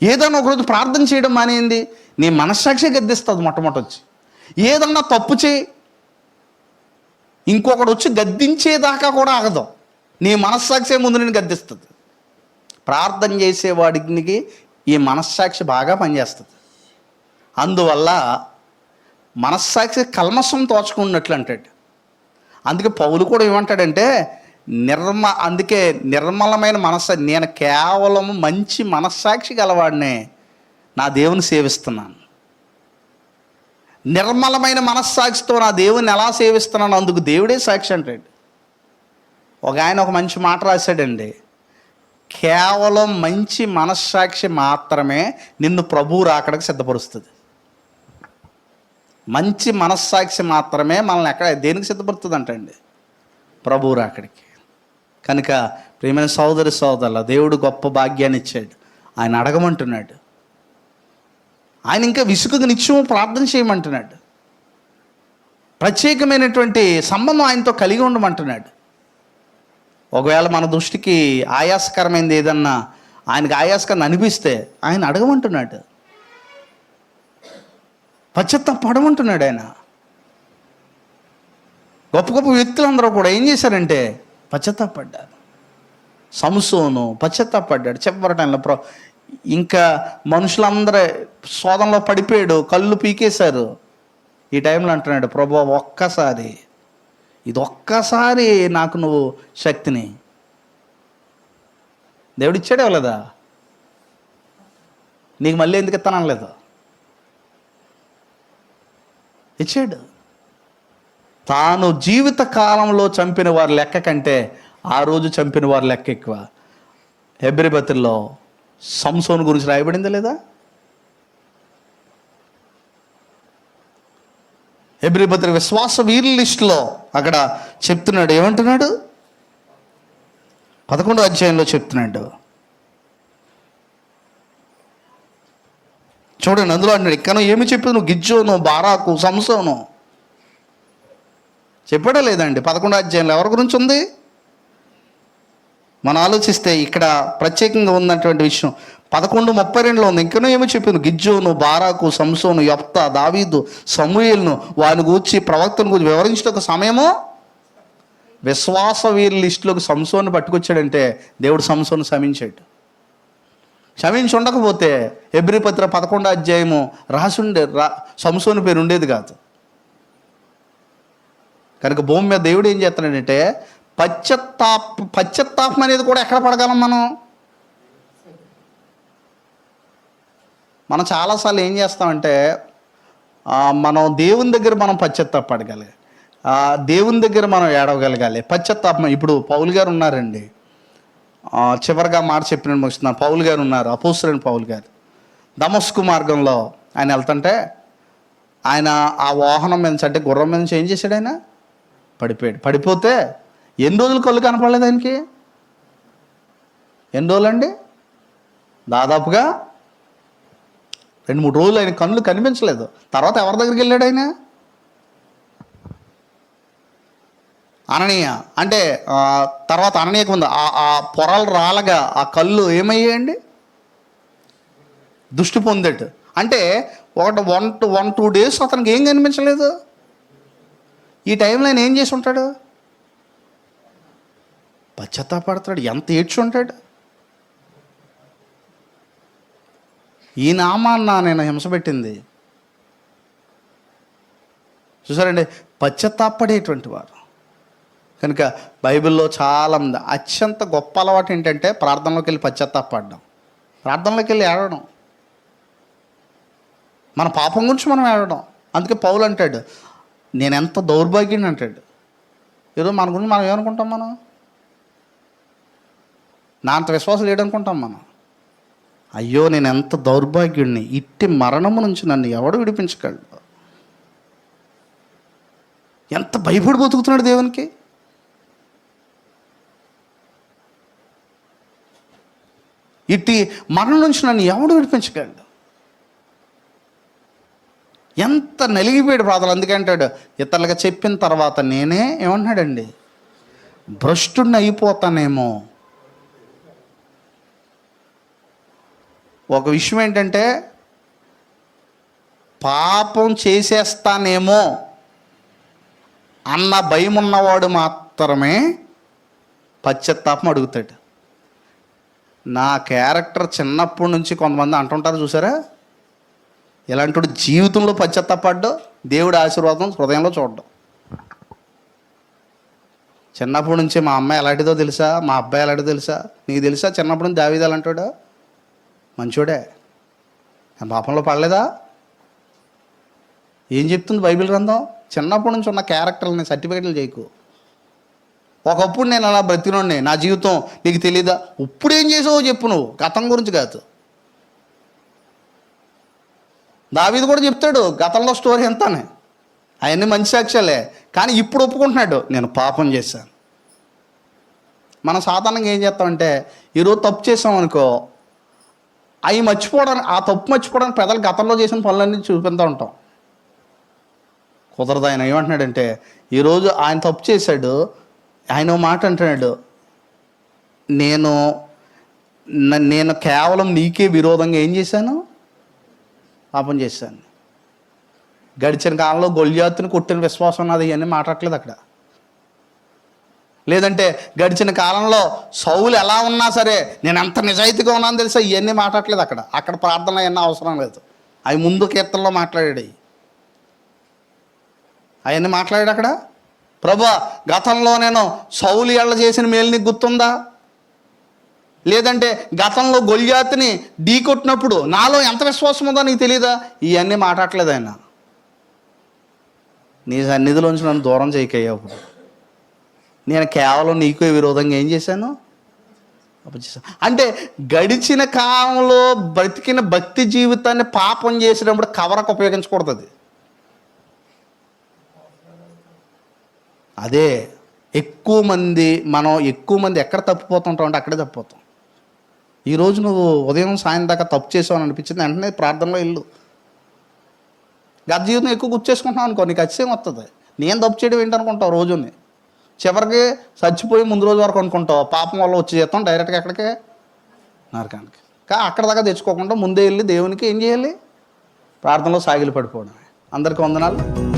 ఏదన్నా ఒకరోజు ప్రార్థన చేయడం మానేయండి, నీ మనస్సాక్షి గద్దిస్తుంది మొట్టమొదటి వచ్చి. ఏదన్నా తప్పు చేయి, ఇంకొకడు వచ్చి గద్దించేదాకా కూడా ఆగదు, నీ మనస్సాక్షి ముందు నేను గద్దిస్తుంది. ప్రార్థన చేసేవాడికి ఈ మనస్సాక్షి బాగా పనిచేస్తుంది. అందువల్ల మనస్సాక్షి కల్మషం తోచుకున్నట్లు అంటాడు. అందుకే పౌలు కూడా ఏమంటాడంటే, అందుకే నిర్మలమైన మనస్సు, నేను కేవలం మంచి మనస్సాక్షి గలవాడినే నా దేవుని సేవిస్తున్నాను. నిర్మలమైన మనస్సాక్షితో నా దేవుని ఎలా సేవిస్తున్నాను, అందుకు దేవుడే సాక్షి అంటాడు. ఒక ఆయన ఒక మంచి మాట రాశాడండి, కేవలం మంచి మనస్సాక్షి మాత్రమే నిన్ను ప్రభువు రాకడకు సిద్ధపరుస్తుంది. మంచి మనస్సాక్షి మాత్రమే మనల్ని దేనికి సిద్ధపడుతుంది అంటండి, ప్రభువు రాకడికి. కనుక ప్రియమైన సోదరుల, దేవుడు గొప్ప భాగ్యాన్ని ఇచ్చాడు, ఆయన అడగమంటున్నాడు. ఆయన ఇంకా విసుగుగా నిత్యము ప్రార్థన చేయమంటున్నాడు. ప్రత్యేకమైనటువంటి సంబంధం ఆయనతో కలిగి ఉండమంటున్నాడు. ఒకవేళ మన దృష్టికి ఆయాసకరమైనది ఏదన్నా ఆయనకు ఆయాసకరంగా అనిపిస్తే ఆయన అడగమంటున్నాడు, పశ్చాత్తాపడమంటున్నాడు. ఆయన గొప్ప గొప్ప వ్యక్తులందరూ కూడా ఏం చేశారంటే పశ్చాత్తాపడ్డారు. సంసోను పశ్చాత్తాపడ్డాడు. చివరి టైంలో ఇంకా మనుషులందరూ శోధనలో పడిపోయాడు, కళ్ళు పీకేశారు. ఈ టైంలో అంటున్నాడు, ప్రభువా ఒక్కసారి నాకు నువ్వు శక్తిని. దేవుడు ఇచ్చాడే లేదా, నీకు మళ్ళీ ఎందుకు ఇస్తానలేదు. ఇచ్చాడు. తాను జీవిత కాలంలో చంపిన వారి లెక్క కంటే ఆ రోజు చంపిన వారి లెక్క ఎక్కువ. హెబ్రీ పత్రికలో సంసోను గురించి రాయబడిందా లేదా? హెబ్రీ పత్రిక విశ్వాస వీరుల లిస్టులో అక్కడ చెప్తున్నాడు. ఏమంటున్నాడు? 11వ అధ్యాయంలో చెప్తున్నాడు. చూడండి, అందులో అన్నాడు, ఇక్కను ఏమి చెప్పావు నువ్వు? గిజ్జోను, బారాకు, సంసోను చెప్పాడా లేదండి? 11వ అధ్యాయంలో ఎవరి గురించి ఉంది? మనం ఆలోచిస్తే ఇక్కడ ప్రత్యేకంగా ఉన్నటువంటి విషయం 11:32లో ఉంది. ఇంకనూ ఏమో చెప్పింది? గిజ్జోను, బారాకు, సంసోను, యెఫ్తా, దావీదు, సమూయేలును వాని గూర్చి ప్రవక్తను గురించి వివరించిన ఒక సమయము. విశ్వాస వీరి లిస్టులోకి సంసోను పట్టుకొచ్చాడంటే దేవుడు సంసోను క్షమించాడు. క్షమించి ఉండకపోతే హెబ్రీ పత్రిక 11వ అధ్యాయము రాసుండే సంసోను పేరు ఉండేది కాదు. కనుక భూమి మీద దేవుడు ఏం చేస్తున్నాడంటే పశ్చాత్తాపం అనేది కూడా ఎక్కడ పడగలం మనం చాలాసార్లు ఏం చేస్తామంటే మనం దేవుని దగ్గర మనం పశ్చాత్తాపడగలి, దేవుని దగ్గర మనం ఏడవగలగాలి. పశ్చాత్తాపం ఇప్పుడు పౌలు గారు ఉన్నారండి, చివరిగా మాట చెప్పినట్టు ముగిస్తున్నాను. పౌలు గారు ఉన్నారు, అపోస్తలుడైన పౌలు గారు. దమస్కు మార్గంలో ఆయన వెళ్తుంటే ఆయన ఆ వాహనం మీద అంటే గుర్రం మీద నుంచి ఏం చేశాడు? ఆయన పడిపోయాడు. పడిపోతే ఎన్ని రోజులు కళ్ళు కనపడలేదు ఆయనకి? ఎన్ని రోజులు అండి? దాదాపుగా 2-3 రోజులు ఆయన కళ్ళు కనిపించలేదు. తర్వాత ఎవరి దగ్గరికి వెళ్ళాడు ఆయన? అననీయ. అంటే తర్వాత అననీయకు ఉంది ఆ పొరలు రాలగా ఆ కళ్ళు ఏమయ్యాయండి? దృష్టి పొందేట్టు. అంటే 1-2 డేస్ అతనికి ఏం కనిపించలేదు. ఈ టైంలో ఆయన ఏం చేసి ఉంటాడు? పశ్చాత్తాపడతాడు. ఎంత ఏడ్చి ఉంటాడు. ఈ నామాన్న నేను హింసపెట్టింది చూసారండి, పశ్చాత్తాపడేటువంటి వారు. కనుక బైబిల్లో చాలామంది అత్యంత గొప్ప అలవాటు ఏంటంటే ప్రార్థనలోకి వెళ్ళి పశ్చాత్తాపడడం, ప్రార్థనలోకి వెళ్ళి ఏడవడం, మన పాపం గురించి మనం ఏడవడం. అందుకే పౌలు అంటాడు, నేను ఎంత దౌర్భాగ్యుని అంటాడు. ఏదో మన గురించి మనం ఏమనుకుంటాం? మనం నా అంత విశ్వాసం లేడనుకుంటాం మనం. అయ్యో నేను ఎంత దౌర్భాగ్యుడిని, ఇట్టి మరణము నుంచి నన్ను ఎవడు విడిపించగలడు? ఎంత భయపడి బతుకుతున్నాడు దేవునికి. ఇట్టి మరణం నుంచి నన్ను ఎవడు విడిపించగలడు? ఎంత నలిగిపోయాడు ప్రార్థనలు. అందుకే అంటాడు, ఇతరులుగా చెప్పిన తర్వాత నేనే ఏమంటున్నాడండి, భ్రష్టుడిని అయిపోతానేమో. ఒక విషయం ఏంటంటే పాపం చేసేస్తానేమో అన్న భయం ఉన్నవాడు మాత్రమే పశ్చాత్తాపం అడుగుతాడు. నా క్యారెక్టర్ చిన్నప్పటి నుంచి కొంతమంది అంటుంటారు చూసారా, ఇలాంటి జీవితంలో పశ్చాత్తాపడ్డు దేవుడి ఆశీర్వాదం హృదయంలో చూడడం. చిన్నప్పటి నుంచి మా అమ్మాయి ఎలాంటిదో తెలుసా, మా అబ్బాయి ఎలాంటిదో తెలుసా, నీకు తెలుసా? చిన్నప్పటి నుంచి దావీదు ఎలాంటాడు? మంచోడే, పాపంలో పడలేదా? ఏం చెప్తుంది బైబిల్ గ్రంథం? చిన్నప్పటి నుంచి ఉన్న క్యారెక్టర్ని సర్టిఫికేట్లు చేయకు. ఒకప్పుడు నేను అలా బ్రతికినోడిని, నా జీవితం నీకు తెలీదా? ఇప్పుడు ఏం చేసావో చెప్పు, నువ్వు గతం గురించి కాదు. దావీదు కూడా చెప్తాడు గతంలో స్టోరీ ఎంతనే, అవన్నీ మంచి సాక్ష్యాలే. కానీ ఇప్పుడు ఒప్పుకుంటున్నాడు నేను పాపం చేశాను. మనం సాధారణంగా ఏం చేస్తామంటే ఈరోజు తప్పు చేసామనుకో, అవి మర్చిపోవడానికి, ఆ తప్పు మర్చిపోవడానికి పెద్దలు గతంలో చేసిన పనులన్నీ చూపిస్తూ ఉంటాం. కుదరదు. ఆయన ఏమంటున్నాడంటే ఈరోజు ఆయన తప్పు చేశాడు, ఆయన మాట అంటున్నాడు, నేను కేవలం నీకే విరోధంగా ఏం చేశాను? పాపం చేశాను. గడిచిన కాలంలో గొల్యాతుని కొట్టిన విశ్వాసం ఉన్నది, ఇవన్నీ మాట్లాడలేదు అక్కడ. లేదంటే గడిచిన కాలంలో సౌలు ఎలా ఉన్నా సరే నేను ఎంత నిజాయితీగా ఉన్నాను తెలుసా, ఇవన్నీ మాట్లాడలేదు అక్కడ. అక్కడ ప్రార్థనలు అవన్నీ అవసరం లేదు. అవి ముందు కీర్తనలో మాట్లాడాడు, అవన్నీ మాట్లాడాడు అక్కడ. ప్రభువా గతంలో నేను సౌలు ఏళ్ళ చేసిన మేలు నీకు గుర్తుందా? లేదంటే గతంలో గొల్యాతుని ఢీ కొట్టినప్పుడు నాలో ఎంత విశ్వాసం ఉందో నీకు తెలీదా? ఇవన్నీ మాట్లాడలేదు ఆయన. నీ సన్నిధిలోంచి నన్ను దూరం చేయకయ్యా. అప్పుడు నేను కేవలం నీకు విరోధంగా ఏం చేశాను? అపచేశాను. అంటే గడిచిన కాలంలో బ్రతికిన భక్తి జీవితాన్ని పాపం చేసినప్పుడు కవరకు ఉపయోగించకూడదు. అదే మనం ఎక్కువ మంది ఎక్కడ తప్పిపోతుంటాం అంటే అక్కడే తప్పిపోతాం. ఈరోజు నువ్వు ఉదయం సాయం దాకా తప్పు చేసావు అనిపించింది, వెంటనే ప్రార్థనలో ఇల్లు. గత జీవితం ఎక్కువ గుర్చేసుకుంటున్నావు అనుకో, నీకు అతిశయం వస్తుంది. నేను తప్పు చేయడం ఏంటనుకుంటావు రోజుని. చివరికి చచ్చిపోయి ముందు రోజు వరకు అనుకుంటావు పాపం వల్ల వచ్చి చేస్తాం డైరెక్ట్గా ఎక్కడికే? నరకానికి. అక్కడ దాకా తెచ్చుకోకుండా ముందే వెళ్ళి దేవునికి ఏం చేయాలి? ప్రార్థనలో సాగిలి పడిపోవడమే. అందరికీ వందనాలు.